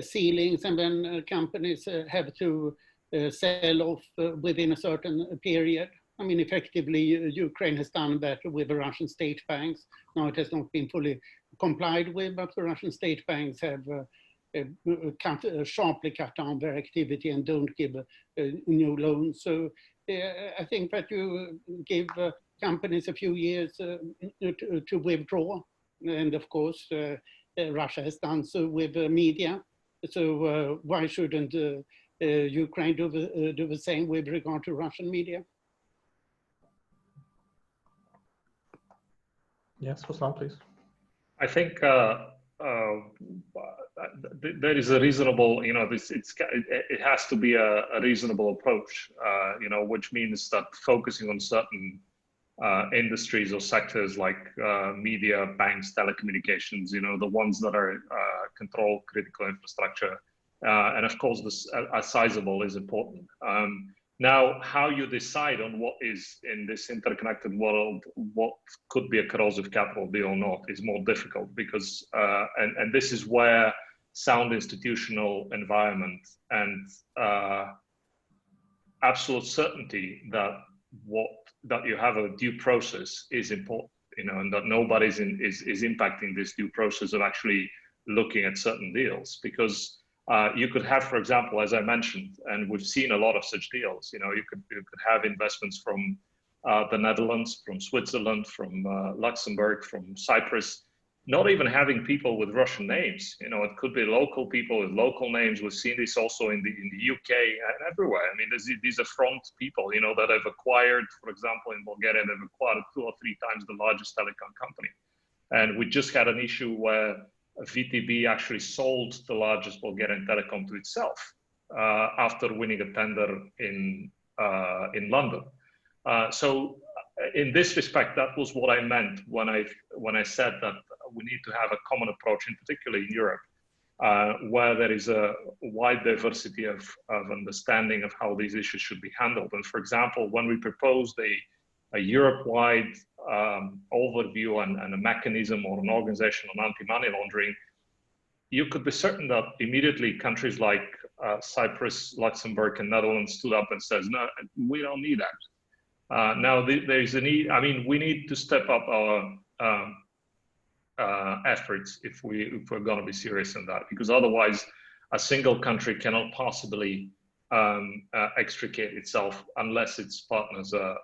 ceilings and then companies have to sell off within a certain period. I mean, effectively, Ukraine has done that with the Russian state banks. Now it has not been fully complied with, but the Russian state banks have sharply cut down their activity and don't give new loans. So I think that you give companies a few years to withdraw. And of course, Russia has done so with media. So why shouldn't Ukraine do the same with regard to Russian media? Yes, Ruslan, please. I think there is a reasonable, it has to be a reasonable approach, which means that focusing on certain industries or sectors like media, banks, telecommunications, the ones that are control critical infrastructure, and of course, this sizable is important. Now, how you decide on what is in this interconnected world, what could be a corrosive capital deal or not, is more difficult because, and this is where sound institutional environment and absolute certainty that you have a due process is important, and that nobody is impacting this due process of actually looking at certain deals, because you could have, for example, as I mentioned, and we've seen a lot of such deals, you could have investments from the Netherlands, from Switzerland, from Luxembourg, from Cyprus, not even having people with Russian names. It could be local people with local names. We've seen this also in the UK and everywhere. I mean, these are front people, that have acquired, for example, in Bulgaria, they've acquired 2 or 3 times the largest telecom company. And we just had an issue where VTB actually sold the largest Bulgarian telecom to itself after winning a tender in London. So in this respect, that was what I meant when I said that we need to have a common approach, in particular in Europe, where there is a wide diversity of understanding of how these issues should be handled. And for example, when we proposed a Europe-wide overview and a mechanism or an organization on anti-money laundering, you could be certain that immediately countries like Cyprus, Luxembourg, and Netherlands stood up and says, no, we don't need that. Now there is a need. I mean, we need to step up our efforts if we're going to be serious in that, because otherwise, a single country cannot possibly extricate itself unless its partners are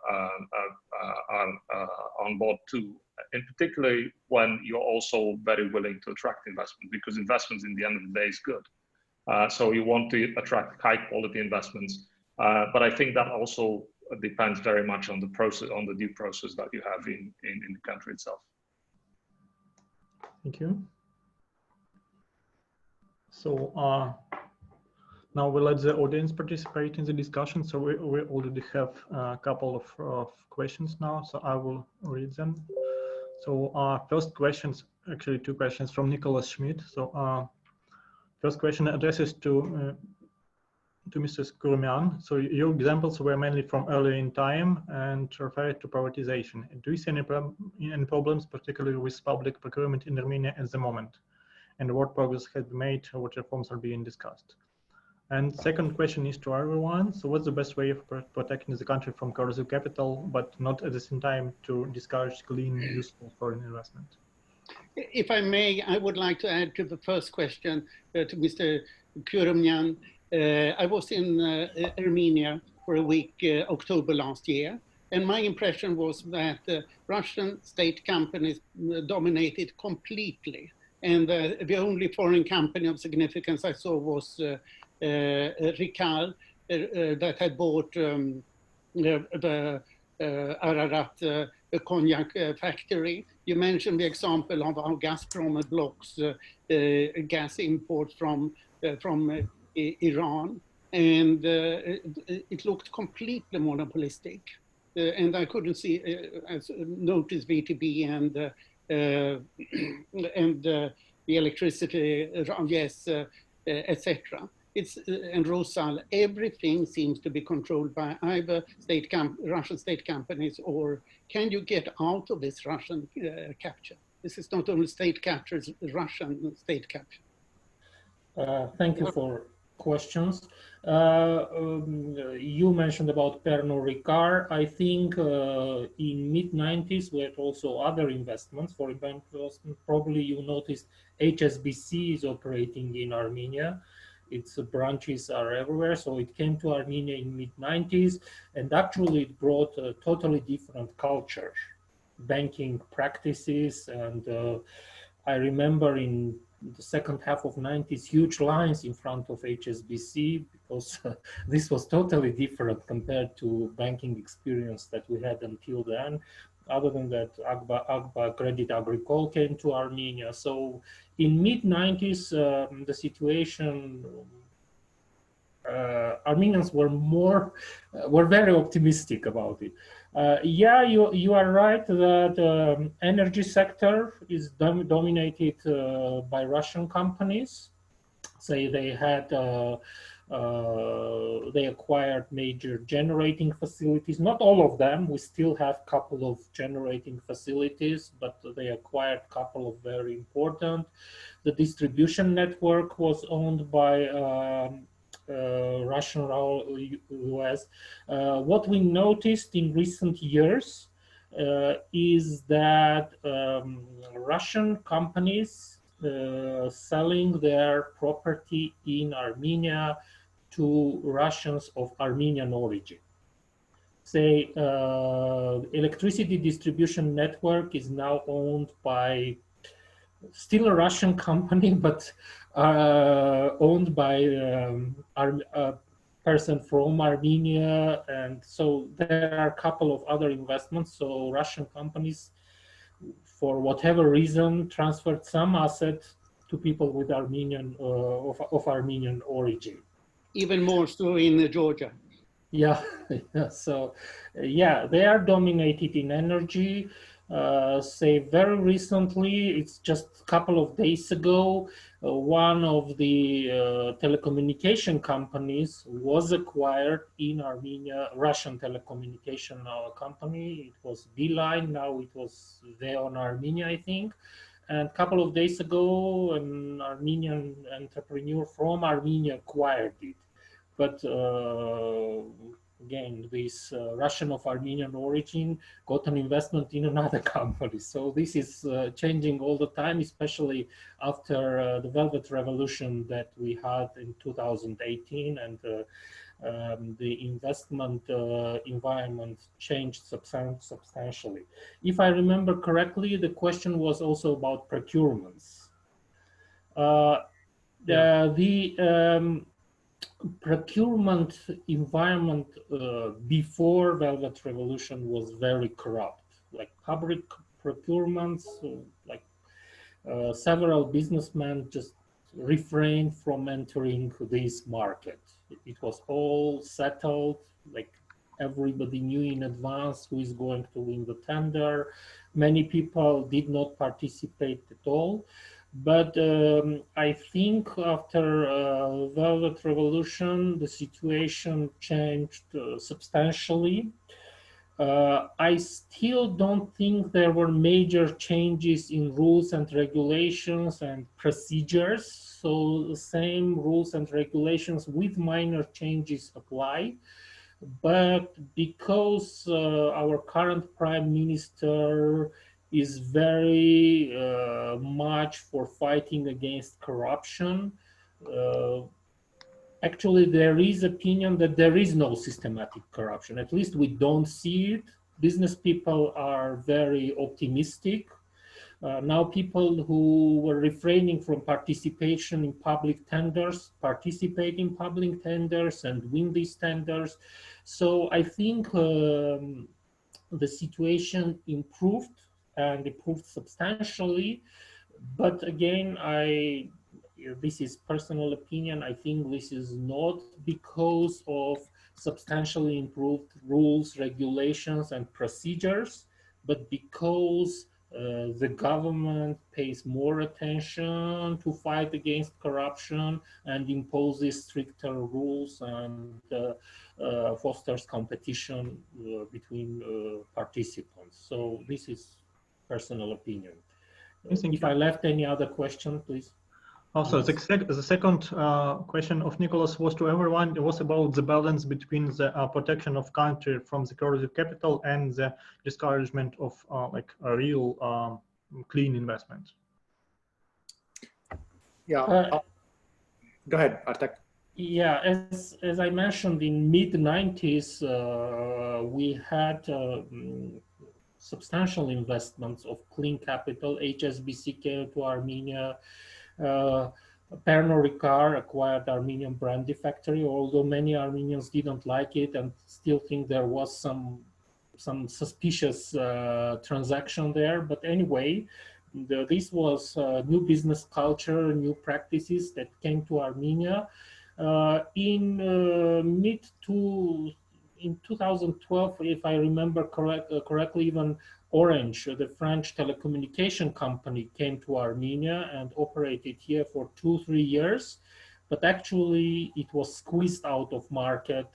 on board too. And particularly when you're also very willing to attract investment, because investments in the end of the day is good. So you want to attract high quality investments, but I think that also depends very much on the process, on the due process that you have in the country itself. Thank you. So now we'll let the audience participate in the discussion. So we already have a couple of questions now, so I will read them. So first questions, actually two questions from Nicholas Schmidt. So first question addresses to Mrs. Kurumian. So your examples were mainly from earlier in time and referred to privatization. Do you see any problems, particularly with public procurement in Armenia at the moment? And what progress has been made, or what reforms are being discussed? And second question is to everyone. So what's the best way of protecting the country from corrosive capital, but not at the same time to discourage clean, useful foreign investment? If I may, I would like to add to the first question to Mr. Kurumyan. I was in Armenia for a week, October last year, and my impression was that Russian state companies dominated completely. And the only foreign company of significance I saw was Rikal, that had bought the Ararat cognac factory. You mentioned the example of how Gazprom blocks gas import from Iran, and it looked completely monopolistic. And I couldn't see, notice VTB and the electricity, yes, etc. And Ruslan, everything seems to be controlled by either Russian state companies, or can you get out of this Russian capture? This is not only state capture, it's Russian state capture. Thank you for questions. You mentioned about Pernod Ricard. I think in mid-90s we had also other investments. For example, probably you noticed HSBC is operating in Armenia. Its branches are everywhere. So it came to Armenia in mid-90s, and actually it brought a totally different culture, banking practices. And I remember in the second half of 90s, huge lines in front of HSBC, because this was totally different compared to banking experience that we had until then. Other than that, Agba Credit Agricole came to Armenia. So in mid-90s, the situation, Armenians were very optimistic about it. Yeah, you are right that energy sector is dominated by Russian companies. Say they had they acquired major generating facilities. Not all of them. We still have a couple of generating facilities, but they acquired a couple of very important. The distribution network was owned by Russian US. What we noticed in recent years is that Russian companies selling their property in Armenia to Russians of Armenian origin. Say, electricity distribution network is now owned by still a Russian company, but owned by a person from Armenia. And so there are a couple of other investments. So Russian companies, for whatever reason, transferred some assets to people with Armenian of Armenian origin. Even more so in Georgia. Yeah, so yeah, they are dominated in energy. Say very recently, it's just a couple of days ago, one of the telecommunication companies was acquired in Armenia, Russian telecommunication company. It was Beeline, now it was VEON Armenia, I think. And a couple of days ago, an Armenian entrepreneur from Armenia acquired it. But again, this Russian of Armenian origin got an investment in another company. So this is changing all the time, especially after the Velvet Revolution that we had in 2018, and the investment environment changed substantially. If I remember correctly, the question was also about procurements. The procurement environment before Velvet Revolution was very corrupt. Like public procurements, like several businessmen just refrained from entering this market. It was all settled, like everybody knew in advance who is going to win the tender. Many people did not participate at all. But I think after Velvet Revolution, the situation changed substantially. I still don't think there were major changes in rules and regulations and procedures. So the same rules and regulations with minor changes apply. But because our current Prime Minister is very much for fighting against corruption, actually, there is opinion that there is no systematic corruption. At least we don't see it. Business people are very optimistic. Now people who were refraining from participation in public tenders participate in public tenders and win these tenders. So I think the situation improved and improved substantially. But again, this is personal opinion. I think this is not because of substantially improved rules, regulations, and procedures, but because the government pays more attention to fight against corruption and imposes stricter rules and fosters competition between participants. So this is personal opinion. If I left any other question, please. Also, Yes. the second question of Nicholas was to everyone. It was about the balance between the protection of country from the corrosive capital and the discouragement of like a real clean investment. Yeah. Go ahead, Artek. Yeah, as I mentioned, in mid-90s, we had substantial investments of clean capital. HSBC came to Armenia. Pernod Ricard acquired Armenian brandy factory, although many Armenians didn't like it and still think there was some suspicious transaction there. But anyway, this was new business culture, new practices that came to Armenia. In 2012, if I remember correctly, even Orange, the French telecommunication company, came to Armenia and operated here for 2-3 years, but actually it was squeezed out of market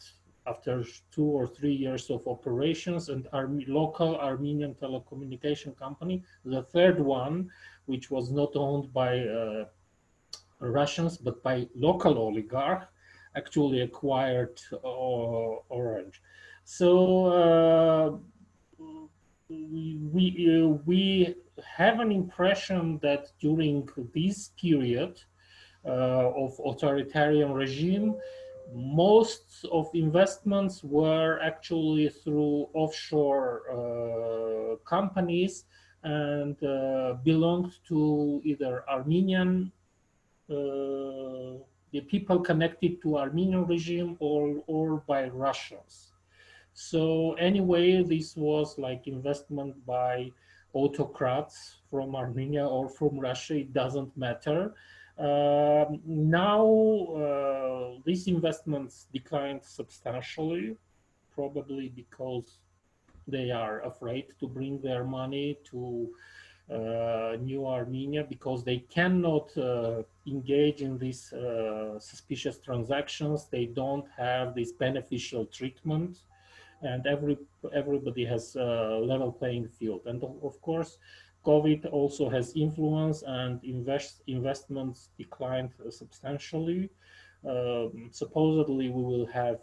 after 2 or 3 years of operations, and our local Armenian telecommunication company, the third one, which was not owned by Russians, but by local oligarch, actually acquired Orange. So we have an impression that during this period of authoritarian regime, most of investments were actually through offshore companies and belonged to either Armenian the people connected to Armenian regime or by Russians. So anyway, this was like investment by autocrats from Armenia or from Russia, it doesn't matter. Now these investments declined substantially, probably because they are afraid to bring their money to New Armenia because they cannot engage in these suspicious transactions. They don't have this beneficial treatment, and everybody has a level playing field. And of course, COVID also has influence, and investments declined substantially. Supposedly, we will have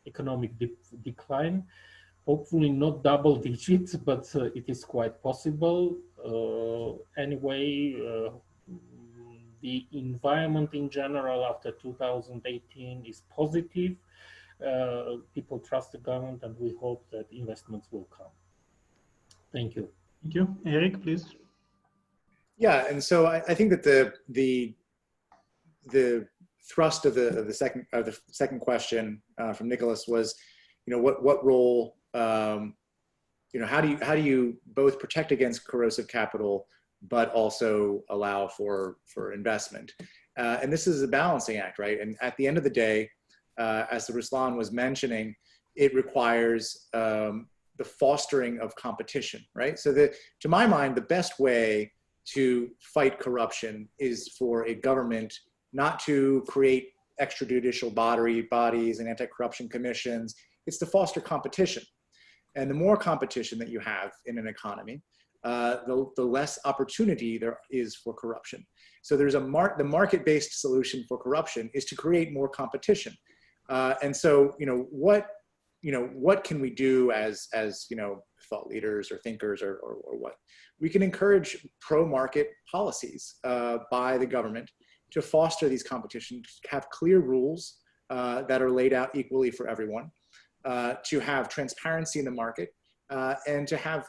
economic decline. Hopefully not double digits, but it is quite possible. Anyway, the environment in general after 2018 is positive. People trust the government, and we hope that investments will come. Thank you. Thank you. Eric, please. Yeah, and so I think that the thrust of the second question from Nicholas was, what role, how do you both protect against corrosive capital but also allow for investment? And this is a balancing act, right? And at the end of the day, as Ruslan was mentioning, it requires the fostering of competition, right? So to my mind, the best way to fight corruption is for a government not to create extrajudicial bodies and anti-corruption commissions. It's to foster competition. And the more competition that you have in an economy, the less opportunity there is for corruption. So there's the market-based solution for corruption is to create more competition. And so, what can we do as thought leaders or thinkers or what? We can encourage pro-market policies by the government to foster these competitions, to have clear rules that are laid out equally for everyone, to have transparency in the market, and to have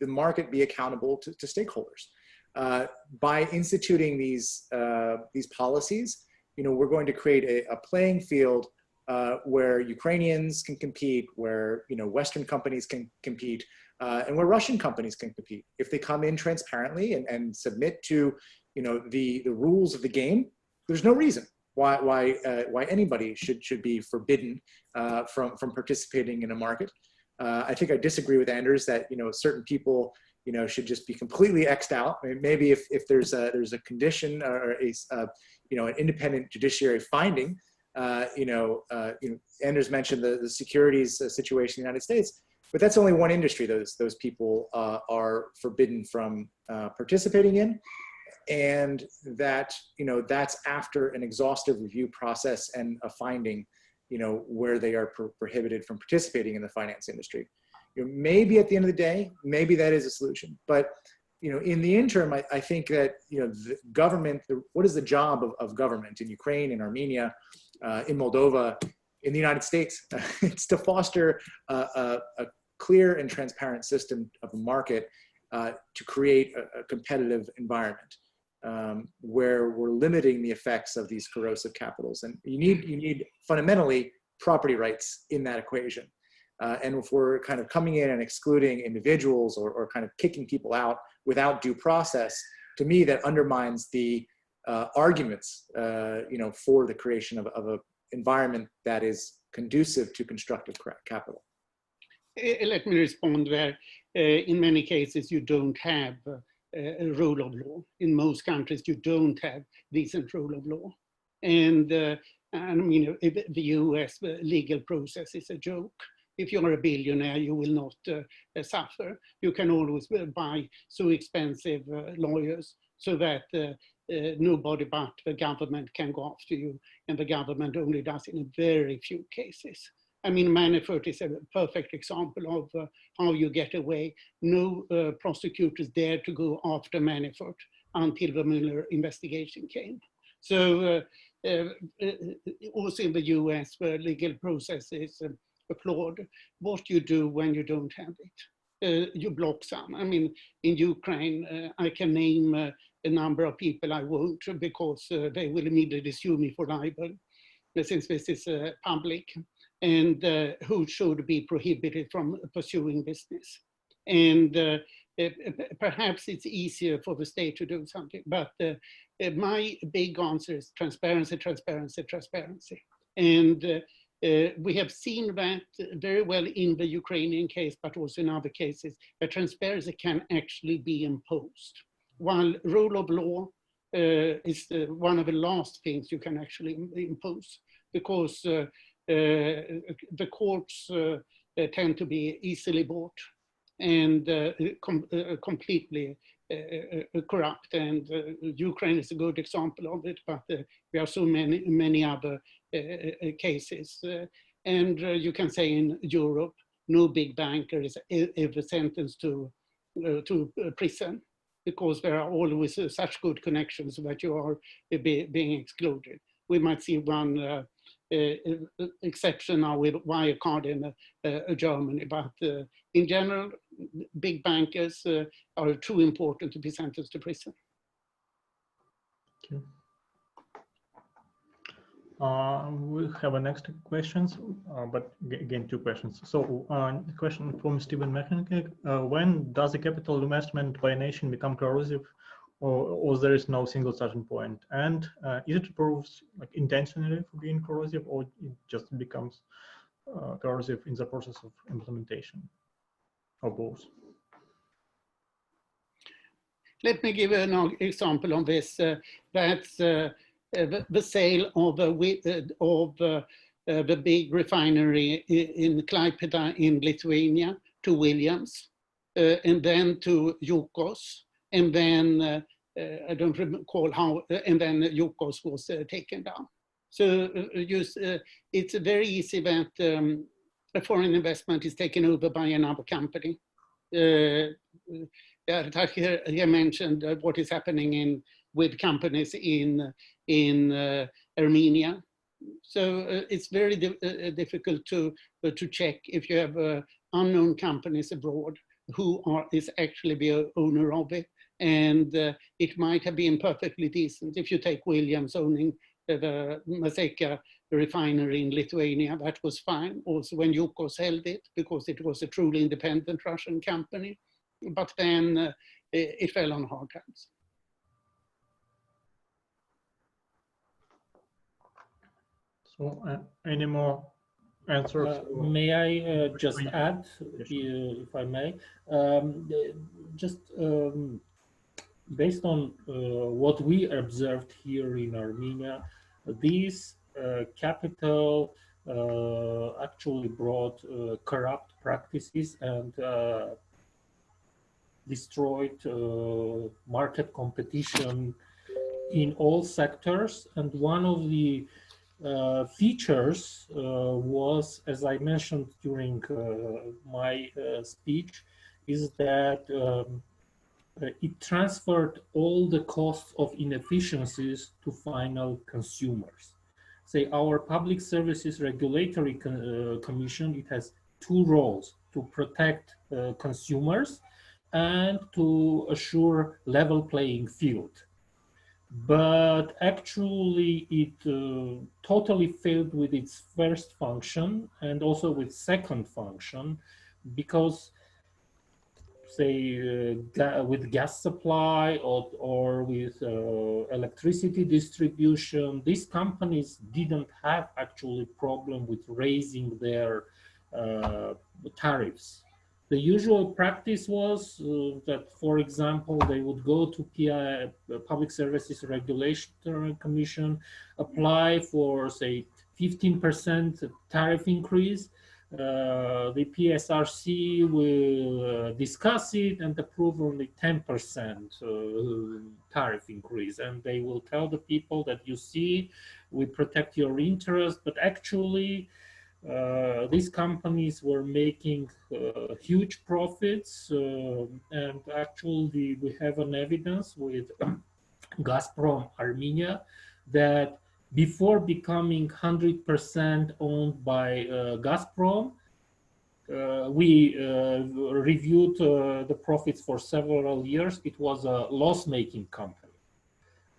the market be accountable to stakeholders. By instituting these policies, we're going to create a playing field where Ukrainians can compete, where Western companies can compete, and where Russian companies can compete. If they come in transparently and submit to the rules of the game, there's no reason why anybody should be forbidden from participating in a market. I think I disagree with Anders that certain people should just be completely X'd out. Maybe if there's a condition or an independent judiciary finding. Anders mentioned the securities situation in the United States, but that's only one industry those people are forbidden from participating in, and that's after an exhaustive review process and a finding, where they are prohibited from participating in the finance industry. Maybe at the end of the day, maybe that is a solution, but in the interim, I think that the government, what is the job of government in Ukraine, in Armenia, in Moldova, in the United States? It's to foster a clear and transparent system of a market to create a competitive environment where we're limiting the effects of these corrosive capitals. And you need fundamentally property rights in that equation. And if we're kind of coming in and excluding individuals or kind of kicking people out without due process, to me that undermines the arguments, for the creation of an environment that is conducive to constructive capital. Let me respond there. In many cases, you don't have a rule of law. In most countries, you don't have decent rule of law. And I mean, the US legal process is a joke. If you're a billionaire, you will not suffer. You can always buy so expensive lawyers so that nobody but the government can go after you, and the government only does in very few cases. I mean, Manafort is a perfect example of how you get away. No prosecutors dared to go after Manafort until the Mueller investigation came. So also in the US, where legal process is applaud, what you do when you don't have it. You block some. I mean, in Ukraine, I can name a number of people I won't, because they will immediately sue me for libel, since this is public, and who should be prohibited from pursuing business. And perhaps it's easier for the state to do something, but my big answer is transparency, transparency, transparency. And we have seen that very well in the Ukrainian case, but also in other cases, that transparency can actually be imposed. While rule of law is one of the last things you can actually impose, because the courts tend to be easily bought and completely corrupt. And Ukraine is a good example of it, but there are so many other cases. And you can say in Europe, no big banker is ever sentenced to prison, because there are always such good connections that you are being excluded. We might see one exception now with Wirecard in Germany, but in general, big bankers are too important to be sentenced to prison. Thank you. We have a next questions, but again, two questions. So question from Steven Mechanic, when does a capital investment by a nation become corrosive, or there is no single starting point? And is it approved like intentionally for being corrosive, or it just becomes corrosive in the process of implementation, or both? Let me give an example on this. That's the sale of the big refinery in Klaipėda in Lithuania to Williams, and then to Yukos, and then I don't recall how, and then Yukos was taken down. So it's very easy that a foreign investment is taken over by another company. He mentioned what is happening with companies in Armenia. So it's very difficult to check if you have unknown companies abroad who is actually the owner of it. And it might have been perfectly decent. If you take Williams owning the Mazeikia refinery in Lithuania, that was fine. Also when Yukos held it, because it was a truly independent Russian company. But then it fell on hard times. So any more answers? May I just add, if I may? Just based on what we observed here in Armenia, these capital actually brought corrupt practices and destroyed market competition in all sectors. And one of the features was, as I mentioned during my speech, is that it transferred all the costs of inefficiencies to final consumers. Say our Public Services Regulatory Commission, it has two roles: to protect consumers and to assure level playing field. But actually it totally failed with its first function and also with second function, because say with gas supply or with electricity distribution, these companies didn't have actually problem with raising their tariffs. The usual practice was that, for example, they would go to Public Services Regulatory Commission, apply for, say, 15% tariff increase. The PSRC will discuss it and approve only 10% tariff increase. And they will tell the people that, you see, we protect your interest, but actually, these companies were making huge profits, and actually we have an evidence with Gazprom Armenia that before becoming 100% owned by Gazprom, we reviewed the profits for several years. It was a loss-making company.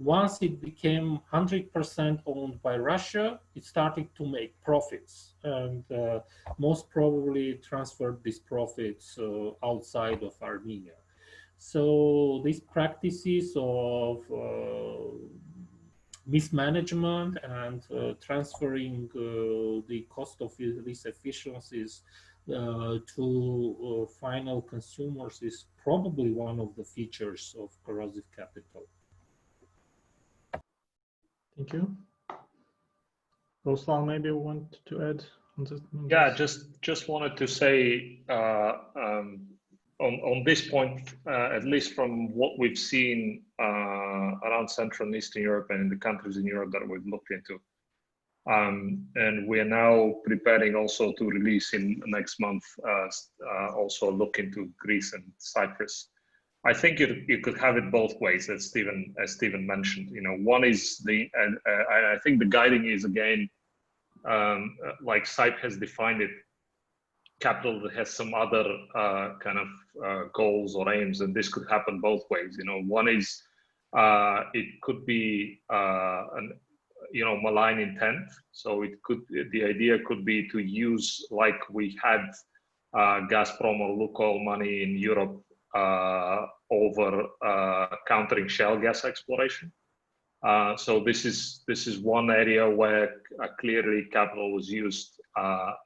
Once it became 100% owned by Russia, it started to make profits, and most probably transferred these profits outside of Armenia. So these practices of mismanagement and transferring the cost of these efficiencies to final consumers is probably one of the features of corrosive capital. Thank you. Ruslan, maybe you want to add on this? Yeah, just wanted to say on this point, at least from what we've seen around Central and Eastern Europe and in the countries in Europe that we've looked into, And we are now preparing also to release in next month, also look into Greece and Cyprus. I think you could have it both ways, as Stephen mentioned. You know, one is I think the guiding is again, like SIPE has defined it, capital that has some other kind of goals or aims, and this could happen both ways. You know, one is it could be malign intent. So the idea could be to use, like we had Gazprom or Lukoil money in Europe over countering shale gas exploration. So this is one area where clearly capital was used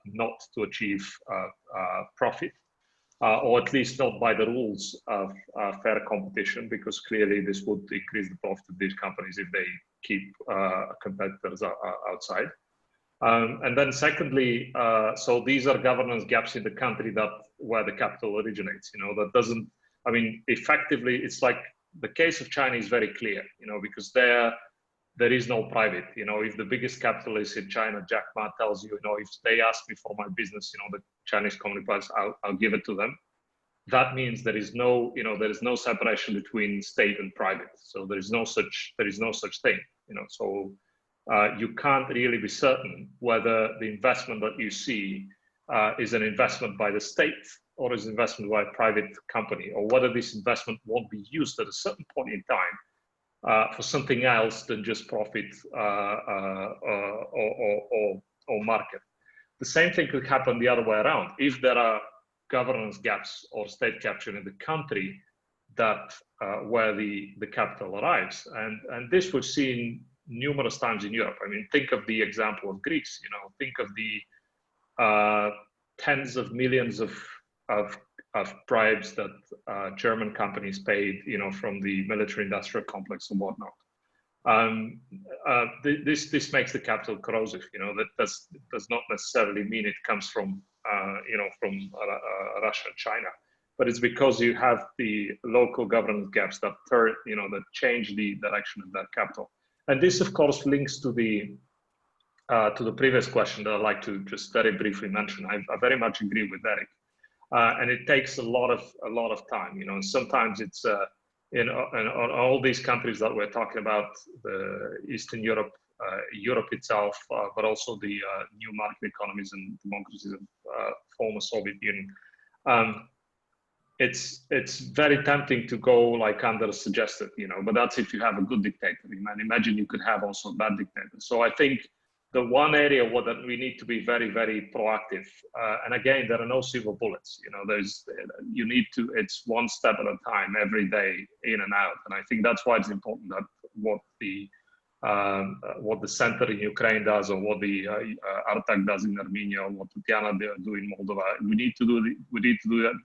not to achieve profit, or at least not by the rules of fair competition, because clearly this would increase the profit of these companies if they keep competitors outside. And then secondly, so these are governance gaps in the country where the capital originates. You know, that doesn't, I mean, effectively, it's like the case of China is very clear, you know, because there is no private. You know, if the biggest capitalist in China, Jack Ma, tells you, you know, if they ask me for my business, you know, the Chinese Communist Party, I'll give it to them. That means there is no, you know, there is no separation between state and private. So there is no such thing, you know. So you can't really be certain whether the investment that you see is an investment by the state or is investment by a private company, or whether this investment won't be used at a certain point in time for something else than just profit or market. The same thing could happen the other way around. If there are governance gaps or state capture in the country that where the capital arrives, and this we've seen numerous times in Europe. I mean, think of the example of Greece. You know, think of the tens of millions of bribes that German companies paid, you know, from the military-industrial complex and whatnot. This makes the capital corrosive. You know, that does not necessarily mean it comes from from Russia and China, but it's because you have the local governance gaps that that change the direction of that capital. And this, of course, links to the previous question that I'd like to just very briefly mention. I very much agree with Eric, and it takes a lot of time. You know, and sometimes it's in all these countries that we're talking about, the Eastern Europe, Europe itself, but also the new market economies and democracies of former Soviet Union. It's very tempting to go like under suggested, you know, but that's if you have a good dictator. Imagine you could have also a bad dictator. So I think the one area that we need to be very, very proactive, and again, there are no silver bullets. You know, it's one step at a time, every day, in and out. And I think that's why it's important that what the center in Ukraine does, or what the Artak does in Armenia, or what Tatiana do in Moldova, we need to do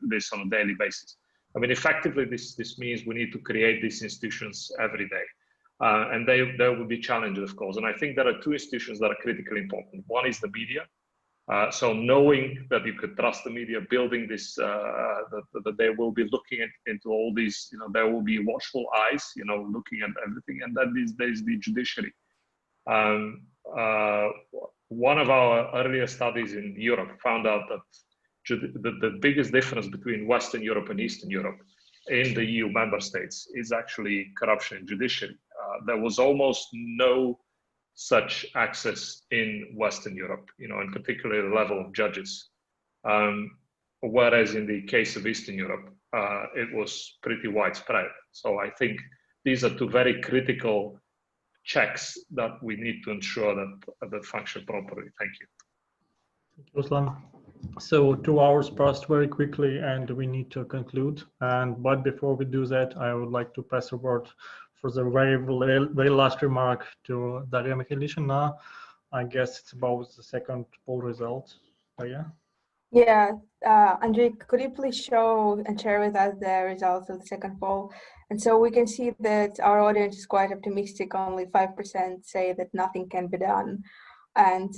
this on a daily basis. I mean, effectively, this means we need to create these institutions every day. And there will be challenges, of course. And I think there are two institutions that are critically important. One is the media. So knowing that you could trust the media, building this, that they will be looking into all these, you know, there will be watchful eyes, you know, looking at everything. And then there's the judiciary. One of our earlier studies in Europe found out that the biggest difference between Western Europe and Eastern Europe in the EU member states is actually corruption in judiciary. There was almost no such access in Western Europe, you know, in particular the level of judges. Whereas in the case of Eastern Europe, it was pretty widespread. So I think these are two very critical checks that we need to ensure that function properly. Thank you. Thank you, Ruslan. So 2 hours passed very quickly, and we need to conclude. But before we do that, I would like to pass a word for the very last remark to Daria Mikhailishina. I guess it's about the second poll result. Daria? Yeah, Andrei, could you please show and share with us the results of the second poll? And so we can see that our audience is quite optimistic. Only 5% say that nothing can be done. And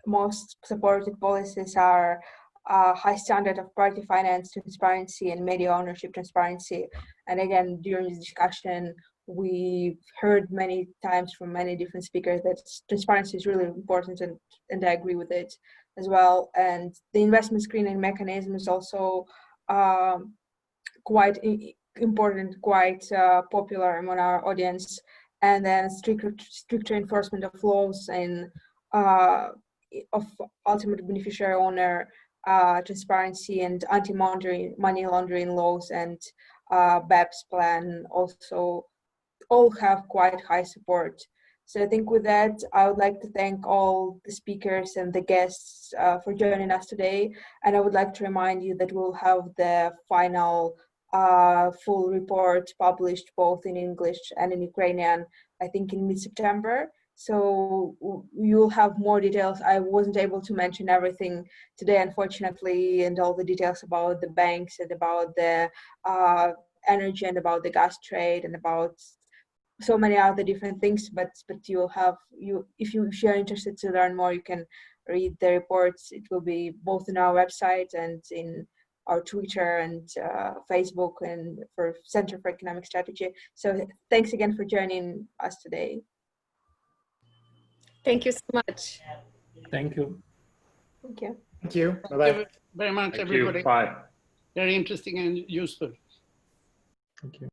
most supported policies are high standard of party finance transparency and media ownership transparency. And again, during this discussion, we've heard many times from many different speakers that transparency is really important, and I agree with it as well. And the investment screening mechanism is also quite important, quite popular among our audience. And then stricter enforcement of laws and of ultimate beneficiary owner transparency and money laundering laws and BEPS plan also all have quite high support. So I think with that, I would like to thank all the speakers and the guests for joining us today. And I would like to remind you that we'll have the final full report published both in English and in Ukrainian, I think in mid-September. So you'll have more details. I wasn't able to mention everything today, unfortunately, and all the details about the banks and about the energy and about the gas trade and about so many other different things. But you'll have, if you're interested to learn more, you can read the reports. It will be both on our website and in our Twitter and Facebook and for Center for Economic Strategy. So thanks again for joining us today. Thank you so much. Thank you. Thank you. Thank you. Thank Bye-bye. you very much, Thank everybody. you. Bye. Very interesting and useful. Thank you.